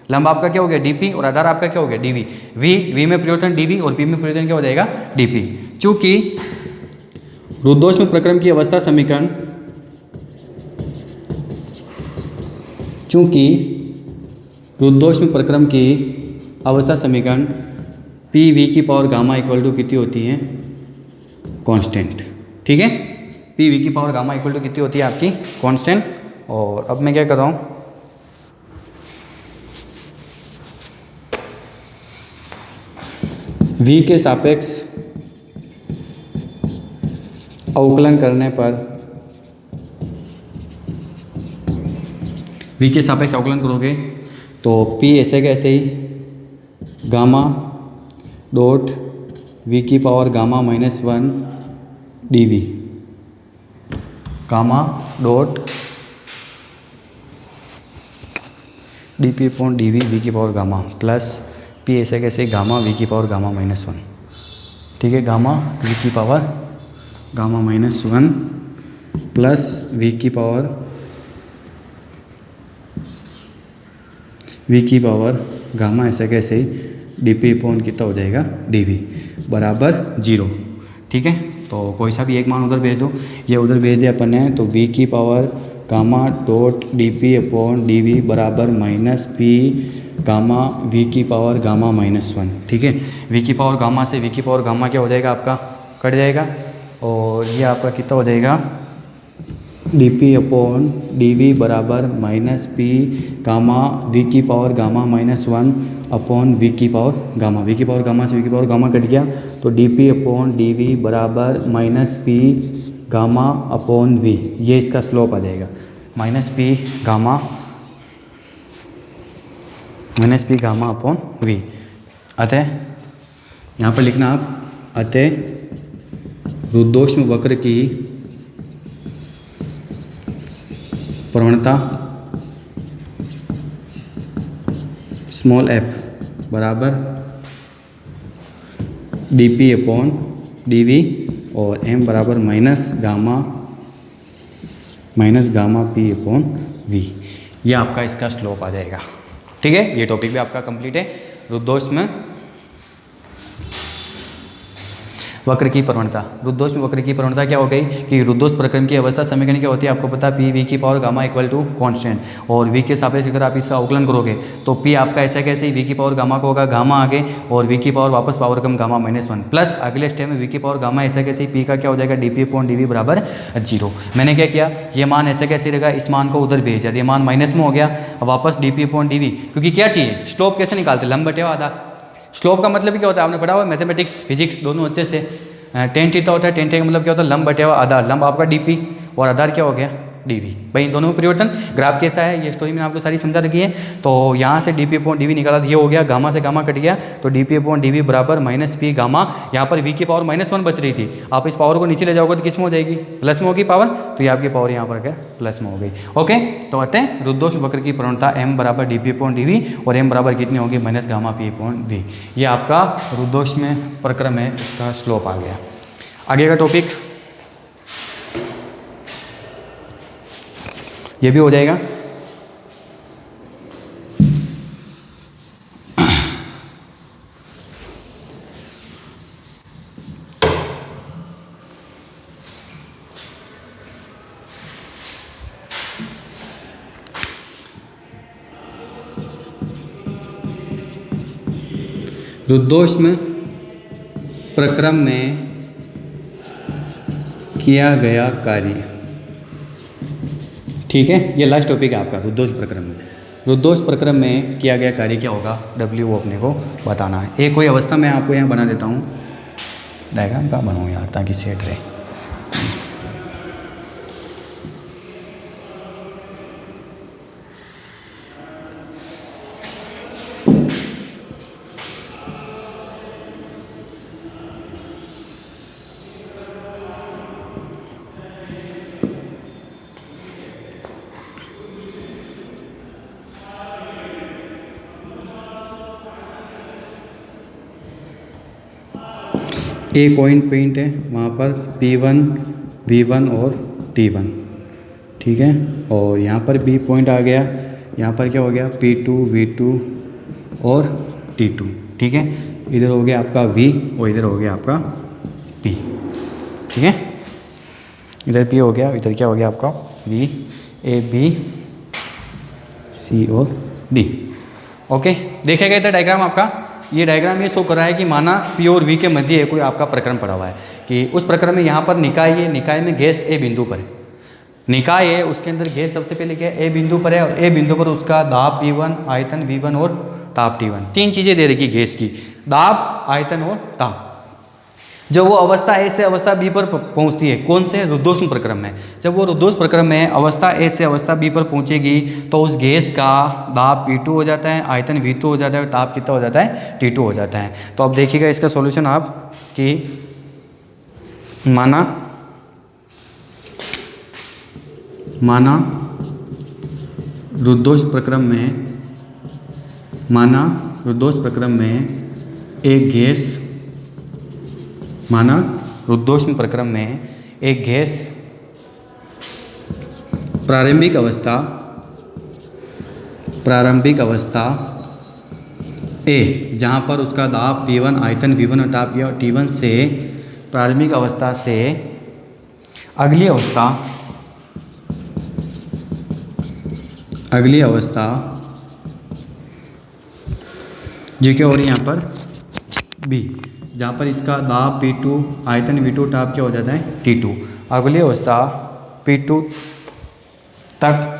लंब आपका क्या हो गया, डीपी, और आधार आपका क्या हो गया, डीवी। वी में परिवर्तन डीवी और पी में परिवर्तन क्या हो जाएगा, डीपी। चूंकि रुद्धोष्म प्रक्रम की अवस्था समीकरण, रुद्धोष्म प्रक्रम की अवस्था समीकरण पी वी की पावर गामा इक्वल टू कितनी होती है, कांस्टेंट। ठीक है, पी वी की पावर गामा इक्वल टू कितनी होती है आपकी, कांस्टेंट। और अब मैं क्या कर रहा हूँ, v के सापेक्ष अवकलन करने पर, v के सापेक्ष अवकलन करोगे तो p ऐसे कैसे ही गामा डॉट v की power gamma -1 dv, gamma dot dp upon dv v की पावर गामा प्लस p ऐसे कैसे गामा v की पावर गामा -1। ठीक है, गामा v की पावर गामा -1 प्लस v की पावर वी की पावर गामा ऐसा कैसे ही डी पी अपॉन कितना हो जाएगा डी वी बराबर 0। ठीक है, तो कोई सा भी एक मान उधर भेज दो, ये उधर भेज दिया अपन ने, तो वी की power gamma dot D P upon D V बराबर माइनस पी गामा वी की पावर गामा -1। ठीक है, वी की पावर गामा से वी की पावर गामा क्या हो जाएगा आपका, कट जाएगा, और ये आपका कितना हो जाएगा D P upon D V बराबर माइनस पी गामा वी की पावर गामा -1 अपॉन वी की पावर गामा। वी की पावर गामा से वी की पावर गामा कट गया, तो D P upon D V बराबर minus P gamma upon V, ये इसका स्लोप आ जाएगा minus P gamma upon V. अतः यहाँ पर लिखना आप, अतः रुद्धोष्म वक्र की प्रवणता स्मॉल एफ बराबर D P upon D V और एम बराबर minus gamma P upon V, ये आपका इसका स्लोप आ जाएगा। ठीक है, ये टॉपिक भी आपका कंप्लीट है। रुद्धोष्म वक्र की प्रवणता, रुद्धोष्म वक्र की प्रवणता क्या हो गई कि रुद्धोष्म प्रक्रम की अवस्था समीकरण क्या होती है, आपको पता है पी वी की power gamma equal to constant, और वी के सापेक्ष अगर आप इसका अवकलन करोगे तो पी आपका ऐसा कैसे ही वी की पावर गामा को होगा गामा आगे और वी की पावर वापस पावर कम गामा -1 प्लस अगले स्टेप में वी की पावर गामा ऐसा कैसे ही पी का क्या हो जाएगा D P upon D V बराबर 0। मैंने क्या किया, ये मान ऐसे कैसे रहेगा, इस मान को उधर भेज दिया, ये मान माइनस में हो गया, अब वापस D P upon D V, क्योंकि क्या चाहिए स्लोप कैसे निकालते, लंब बटे आधार। स्लोप का मतलब क्या होता है, आपने पढ़ा हुआ मैथमेटिक्स फिजिक्स दोनों अच्छे से। टेन थीटा होता है, टेन थीटा का मतलब क्या होता है, लंब बटे हुआ आधार, लंब आपका डीपी और आधार क्या हो गया डीवी। भाई इन दोनों में परिवर्तन, ग्राफ कैसा है ये स्टोरी मैंने आपको सारी समझा रखी है। तो यहाँ से D P upon D V निकाला, ये हो गया गामा से गामा कट गया, तो D P upon D V बराबर माइनस पी गामा, यहाँ पर वी की पावर -1 बच रही थी, आप इस पावर को नीचे ले जाओगे तो किस में हो जाएगी, प्लस में होगी पावर, तो ये आपकी पावर यहाँ पर क्या प्लस में हो गई। ओके, तो अतः रुद्धोष्म वक्र की प्रवणता एम बराबर D P upon D V और एम बराबर कितनी होगी minus gamma P upon V, ये आपका रुद्धोष्म प्रक्रम है, इसका स्लोप आ गया। आगे का टॉपिक ये भी हो जाएगा। रुद्धोष्म प्रक्रम में किया गया कार्य। ठीक है, ये लास्ट टॉपिक है आपका रुद्धोष्म प्रक्रम में। रुद्धोष्म प्रक्रम में किया गया कार्य क्या होगा, डब्ल्यू वो अपने को बताना है। एक कोई अवस्था मैं आपको यहाँ बना देता हूँ, डायग्राम का बनाऊँ यार ताकि सेट रहे। एक पॉइंट है वहाँ पर P1, V1 और T1। ठीक है, और यहाँ पर B पॉइंट आ गया, यहाँ पर क्या हो गया P2, V2 और T2। ठीक है, इधर हो गया आपका V और इधर हो गया आपका P। ठीक है, इधर P हो गया, इधर क्या हो गया आपका V, A, B, C और D। ओके, देखेगा इधर डायग्राम आपका, ये डायग्राम ये शो कर रहा है कि माना P और V के मध्य कोई आपका प्रकरण पड़ा हुआ है कि उस प्रकरण में यहाँ पर निकाय है, निकाय में गैस A बिंदु पर है, निकाय है उसके अंदर गैस सबसे पहले क्या है A बिंदु पर है, और A बिंदु पर उसका दाब P1, आयतन V1 और ताप T1, तीन चीज़ें दे रखी गैस की, दाब, आयतन और ताप। जब वो अवस्था ए से अवस्था बी पर पहुंचती है, कौन से रुद्धोष्म प्रक्रम में, जब वो रुद्धोष्म प्रक्रम में अवस्था ए से अवस्था बी पर पहुंचेगी तो उस गैस का दाब P2 हो जाता है, आयतन V2 हो जाता है, ताप कितना हो जाता है T2 हो जाता है। तो अब देखिएगा इसका सॉल्यूशन आप कि माना रुद्धोष्म प्रक्रम में एक गैस, माना रुद्धोष्म प्रक्रम में एक गैस प्रारंभिक अवस्था प्रारंभिक अवस्था ए, जहाँ पर उसका दाब P1 आयतन V1 और ताप T1 से प्रारंभिक अवस्था से अगली अवस्था जो क्या हो रही है यहाँ पर B, जहाँ पर इसका दाब P2 आयतन V2 ताप क्या हो जाता है T2। अगली अवस्था P2 तक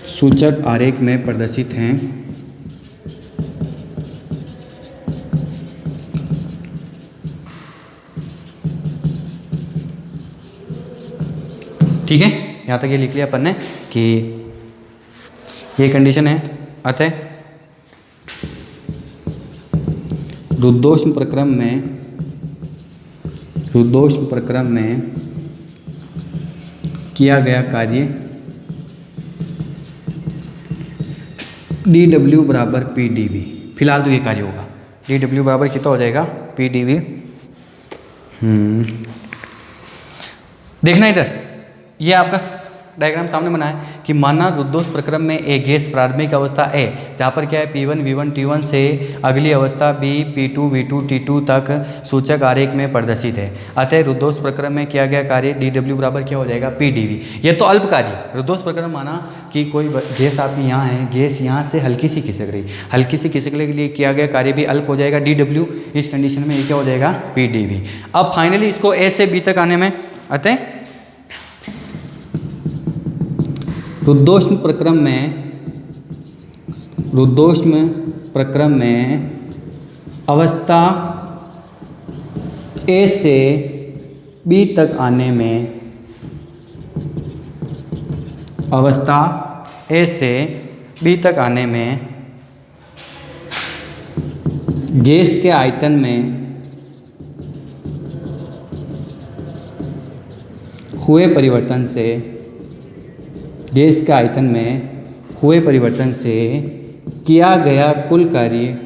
सूचक आरेख में प्रदर्शित हैं। ठीक है, यहाँ तक ये लिख लिया अपन ने कि ये कंडीशन है। अतः रुद्धोष्म प्रक्रम में किया गया कार्य dW बराबर PdV। फिलहाल तो ये कार्य होगा, dW बराबर कितना हो जाएगा PdV। देखना इधर, ये आपका डायग्राम सामने बना है कि माना रुद्धोष्म प्रक्रम में एक गैस प्रारंभिक अवस्था ए, जहाँ पर क्या है P1 V1 T1 से अगली अवस्था B P2 V2 T2 तक सूचक आरेख में प्रदर्शित है। अतः रुद्धोष्म प्रक्रम में किया गया कार्य dW बराबर क्या हो जाएगा PdV। ये तो अल्प कार्य। रुद्धोष्म प्रक्रम माना कि कोई गैस आपकी यहाँ है, गैस यहाँ से हल्की सी खिसक रही, हल्की सी खिसकने के लिए किया गया कार्य भी अल्प हो जाएगा dW। इस कंडीशन में ये क्या हो जाएगा PdV। अब फाइनली इसको A से B तक आने में, अतः रुद्धोष्म प्रक्रम में अवस्था A से B तक आने में, अवस्था A से B तक आने में गैस के आयतन में हुए परिवर्तन से, गैस के आयतन में हुए परिवर्तन से किया गया कुल कार्य,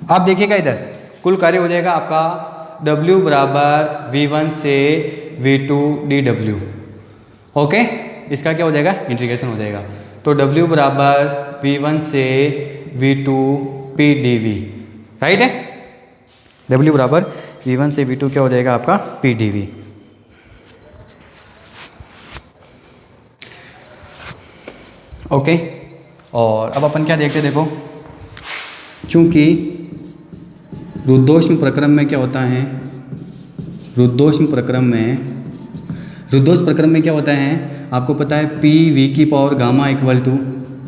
अब देखिएगा इधर कुल कार्य हो जाएगा आपका W बराबर V1 से V2 dW। ओके, इसका क्या हो जाएगा इंटीग्रेशन हो जाएगा। तो W बराबर V1 से V2 PdV, राइट है। W बराबर V1 से V2 क्या हो जाएगा आपका PdV। ओके, और अब अपन क्या देखते हैं, देखो चूंकि रुद्धोष्म प्रक्रम में क्या होता है, रुद्धोष्म प्रक्रम में क्या होता है आपको पता है, PV की power gamma equal to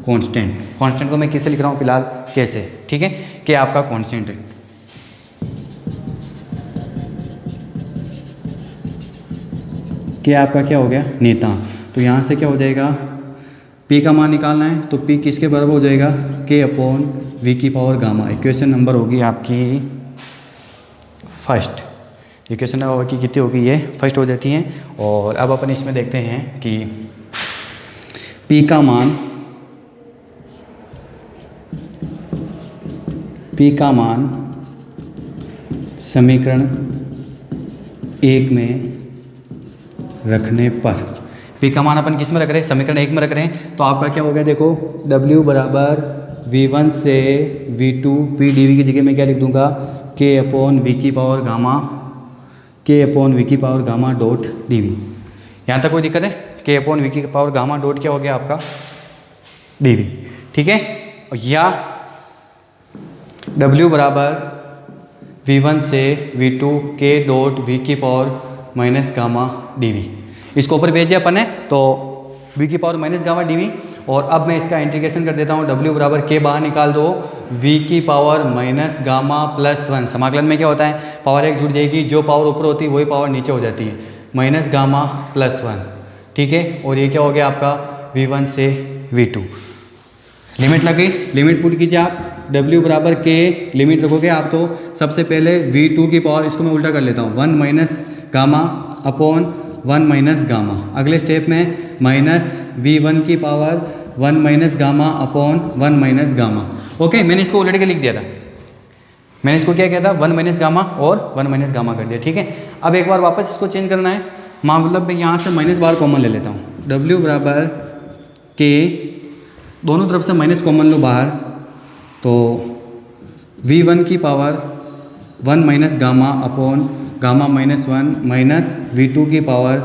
constant को मैं किससे लिख रहा हूँ फिलहाल, कैसे, ठीक है, कि आपका कांस्टेंट है, कि आपका क्या हो गया नेता। तो यहाँ से क्या हो जाएगा, P का मान निकालना है तो P किसके बराबर हो जाएगा, K अपॉन V की पावर गामा। इक्वेशन नंबर होगी आपकी फर्स्ट, इक्वेशन नंबर की कितनी होगी, ये फर्स्ट हो जाती है। और अब अपन इसमें देखते हैं कि P का मान समीकरण 1 में रखने पर, P का मान अपन किस में रख रहे हैं, समीकरण 1 में रख रहे हैं। तो आपका क्या हो गया, देखो W बराबर V1 से V2 PdV की जगह मैं क्या लिख दूंगा, K अपॉन V की पावर गामा डॉट dV। यहाँ तक कोई दिक्कत है, K अपॉन V की पावर गामा डॉट क्या हो गया आपका dV, ठीक है। या W बराबर V1 से V2 K डॉट V की पावर माइनस गामा dV, इसको ऊपर भेज दिया अपन ने, तो V की पावर माइनस गामा dV। और अब मैं इसका इंटीग्रेशन कर देता हूँ, W बराबर K बाहर निकाल दो, V की पावर माइनस गामा प्लस 1, समाकलन में क्या होता है, पावर एक जुड़ जाएगी, जो पावर ऊपर होती है वही पावर नीचे हो जाती है, माइनस गामा प्लस 1, ठीक है। और ये क्या हो गया आपका V1 से V2, लिमिट लग गई, लिमिट पुट कीजिए आप, W बराबर K लिमिट रखोगे आप, तो सबसे पहले V2 की पावर, इसको मैं उल्टा कर लेता हूँ, 1 minus gamma upon 1 minus gamma. अगले स्टेप में माइनस V1 की power 1 minus gamma upon 1 minus gamma. Okay, मैंने इसको ऑलरेडी लिख दिया था, मैंने इसको क्या किया था, 1 माइनस गामा और 1 माइनस गामा कर दिया, ठीक है। अब एक बार वापस इसको चेंज करना है, मतलब मैं यहाँ से माइनस बार कॉमन ले लेता हूँ। W बराबर के, दोनों तरफ से माइनस कॉमन लो बाहर, तो V1 की power 1 minus gamma upon gamma minus 1 minus V2 की power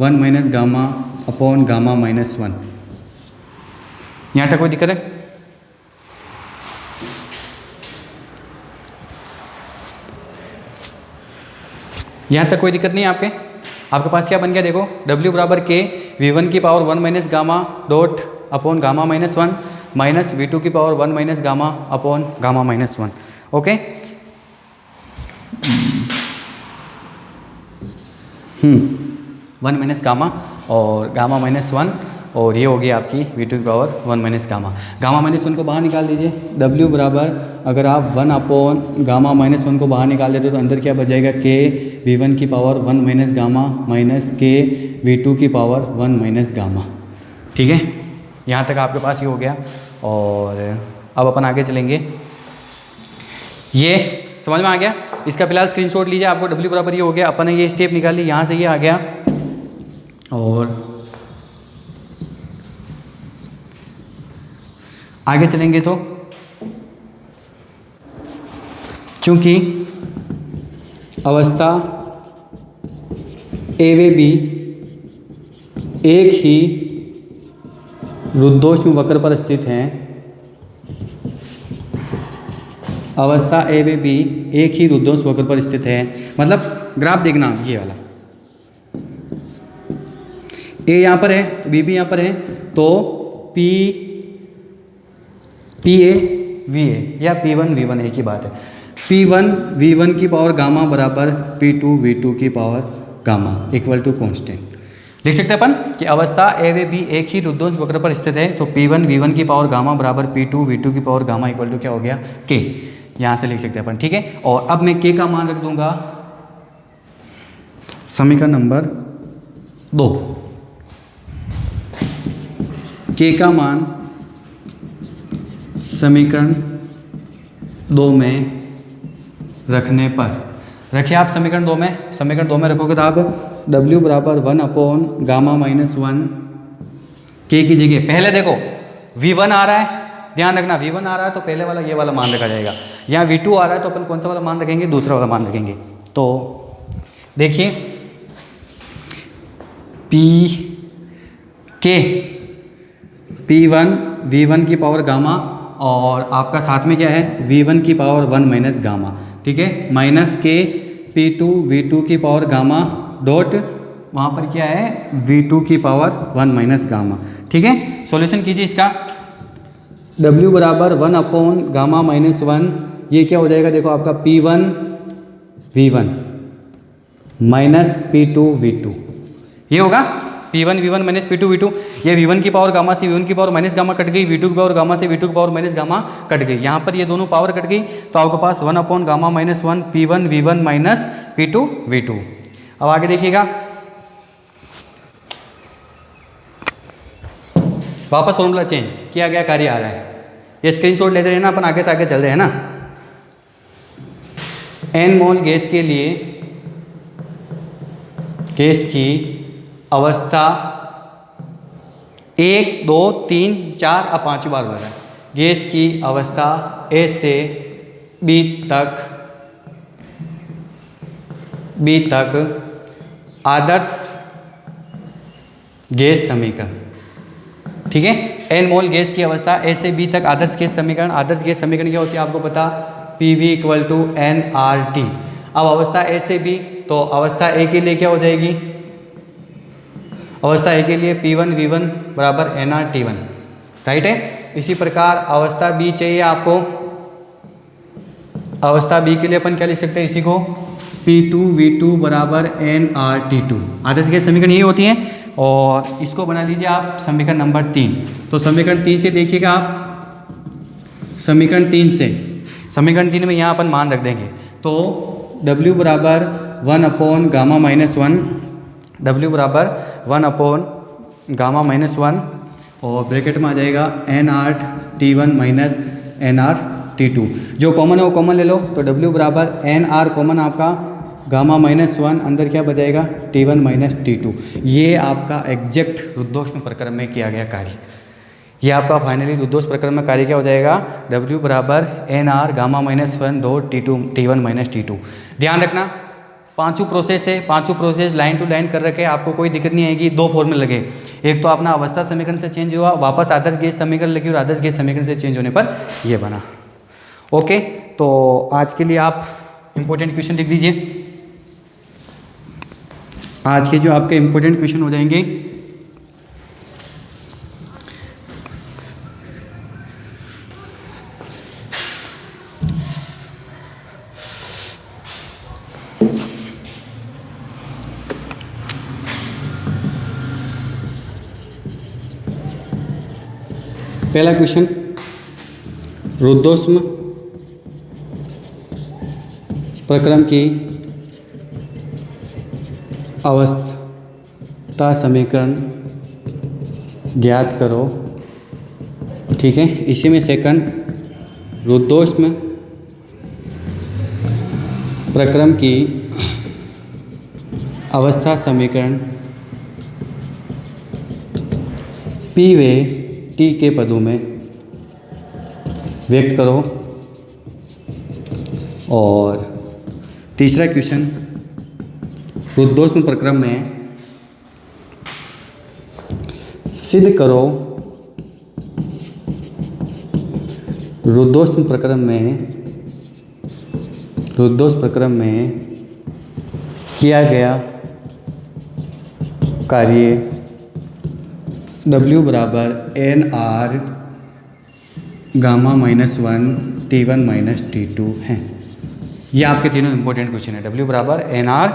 1 minus gamma upon gamma minus 1। यहाँ तक कोई दिक्कत है? यहाँ तक कोई दिक्कत नहीं है आपके पास क्या बन गया देखो, W बराबर के V1 की power 1 minus gamma dot upon gamma minus 1 minus V2 की power 1 minus gamma upon gamma minus 1। Okay, 1 minus gamma और गामा माइनस 1, और ये हो गई आपकी V2 की power 1 minus gamma. Gamma minus 1 को बाहर निकाल दीजिए। W बराबर अगर आप 1 अपॉन गामा माइनस 1 को बाहर निकाल देते हो तो अंदर क्या बच जाएगा, के V1 की पावर 1 माइनस गामा माइनस के V2 की पावर 1 माइनस गामा। ठीक है, यहाँ तक आपके पास ये हो गया। और अब अपन आगे चलेंगे। ये समझ में आ गया? इसका फिलहाल स्क्रीनशॉट लीजिए। आपको W बराबर ये हो गया, अपन ने ये स्टेप निकाल ली, यहाँ से ये आ गया। और आगे चलेंगे तो चूंकि अवस्था ए व बी एक ही रुद्धोष्म वक्र पर स्थित हैं, अवस्था ए व बी एक ही रुद्धोष्म वक्र पर स्थित है, मतलब ग्राफ देखना ये वाला, ए यहाँ पर है तो बी भी यहाँ पर है, तो पी ए वी ए या P1 V1 एक ही बात है। P1 V1 की पावर गामा बराबर P2 V2 की power gamma equal to constant. लिख सकते हैं अपन कि अवस्था ए व बी एक ही रुद्धोष्म वक्र पर स्थित है, तो P1 V1 की पावर गामा बराबर P2 V2 की पावर गामा इक्वल टू क्या हो गया, K। यहाँ से लिख सकते हैं अपन। ठीक है, और अब मैं K का मान रख दूंगा समीकरण नंबर 2। K का मान समीकरण 2 में रखने पर, रखिए आप समीकरण 2 में, समीकरण 2 में रखोगे तो आप W बराबर 1 अपॉन गामा माइनस 1 K की जगह पहले देखो V1 आ रहा है, ध्यान रखना V1 आ रहा है तो पहले वाला ये वाला मान रखा जाएगा। यहाँ V2 आ रहा है तो अपन कौन सा वाला मान रखेंगे, दूसरा वाला मान रखेंगे। तो देखिए P1 V1 की पावर गामा और आपका साथ में क्या है V1 की पावर 1 माइनस गामा। ठीक है, माइनस के P2 V2 की पावर गामा डॉट वहाँ पर क्या है V2 की पावर 1 माइनस गामा। ठीक है, सॉल्यूशन कीजिए इसका। W बराबर 1 अपॉन गामा माइनस 1, ये क्या हो जाएगा देखो आपका P1 V1 minus P2 V2, ये होगा P1 V1 minus P2 V2। ये V1 की पावर गामा से V1 की पावर माइनस गामा कट गई, V2 की पावर गामा से V2 की पावर माइनस गामा कट गई। यहाँ पर ये दोनों पावर कट गई तो आपके पास 1 upon gamma minus 1 P1 V1 minus P2 V2। अब आगे देखिएगा, वापस फॉर्मूला चेंज किया गया, कार्य आ रहा है। ये स्क्रीनशॉट लेते रहना, अपन आगे से आगे चल रहे हैं ना। n मोल गैस के लिए गैस की अवस्था 1 2 3 4 अब 5 बार हो रहा है। गैस की अवस्था A से B तक आदर्श गैस समीकरण। ठीक है, n मोल गैस की अवस्था A से B तक आदर्श गैस समीकरण। आदर्श गैस समीकरण क्या होती है आपको पता, PV इक्वल टू nRT। अब अवस्था A से B, तो अवस्था A के लिए क्या हो जाएगी, अवस्था A के लिए P1 V1 बराबर nRT1, राइट है। इसी प्रकार अवस्था B चाहिए आपको, अवस्था B के लिए अपन क्या लिख सकते हैं इसी को, P2 V2 बराबर nRT2। आदर्श गैस समीकरण यही होती है। और इसको बना लीजिए आप समीकरण नंबर 3। तो समीकरण 3 से देखिएगा आप, समीकरण 3 में यहाँ अपन मान रख देंगे। तो W बराबर 1 अपॉन गामा माइनस 1, W बराबर 1 अपॉन गामा माइनस 1 और ब्रैकेट में आ जाएगा nRT1 माइनस nRT2। जो कॉमन है वो कॉमन ले लो, तो W बराबर nR कॉमन आपका गामा -1 अंदर क्या बचाएगा T1 माइनस T2। ये आपका एग्जैक्ट रुद्धोष्म प्रक्रम में किया गया कार्य। ये आपका फाइनली रुद्धोष्म प्रक्रम में कार्य क्या हो जाएगा, W बराबर NR गामा -1 दो T1 माइनस T2। ध्यान रखना पांचों प्रोसेस है, पांचों प्रोसेस लाइन टू लाइन कर रखे, आपको कोई दिक्कत नहीं आएगी। दो फॉर्मूले लगे, एक तो अपना अवस्था समीकरण से चेंज हुआ, वापस आदर्श गैस समीकरण लगी और आदर्श गैस समीकरण से चेंज होने पर ये बना। ओके, तो आज के लिए आप इंपॉर्टेंट क्वेश्चन लिख दीजिए। आज के जो आपके इंपॉर्टेंट क्वेश्चन हो जाएंगे, पहला क्वेश्चन, रुद्धोष्म प्रक्रम की अवस्था समीकरण ज्ञात करो। ठीक है, इसी में सेकंड, रुद्धोष्म प्रक्रम की अवस्था समीकरण P व T के पदों में व्यक्त करो। और तीसरा क्वेश्चन, रुद्धोष्म प्रक्रम में सिद्ध करो, रुद्धोष्म प्रक्रम में किया गया कार्य W बराबर NR gamma -1 T1 minus T2 है। ये आपके तीनों इंपॉर्टेंट क्वेश्चन है। W बराबर NR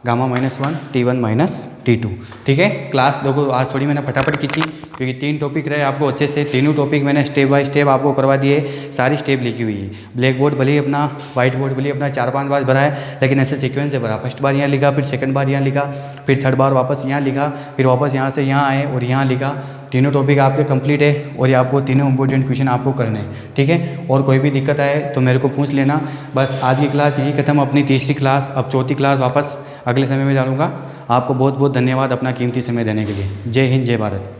gamma -1 T1 minus T2। ठीक है, क्लास देखो आज थोड़ी मैंने फटाफट की थी क्योंकि 3 टॉपिक रहे आपको अच्छे से, तीनों टॉपिक मैंने स्टेप बाय स्टेप आपको करवा दिए, सारी स्टेप लिखी हुई है। ब्लैक बोर्ड भले ही अपना, व्हाइट बोर्ड भले ही अपना 4-5 बार भरा है, लेकिन ऐसे सीक्वेंस से भरा। फर्स्ट बार यहाँ लिखा, फिर सेकंड बार यहाँ लिखा, फिर थर्ड बार वापस यहाँ लिखा, फिर वापस यहाँ से यहाँ आए और यहाँ लिखा। तीनों टॉपिक आपके कंप्लीट है और ये आपको तीनों इंपॉर्टेंट क्वेश्चन आपको करने हैं। ठीक है, और कोई भी दिक्कत आए तो मेरे को पूछ लेना। बस आज की क्लास यही खत्म, अपनी तीसरी क्लास, अब चौथी क्लास वापस अगले समय में डालूंगा। आपको बहुत बहुत धन्यवाद अपना कीमती समय देने के लिए। जय हिंद, जय भारत।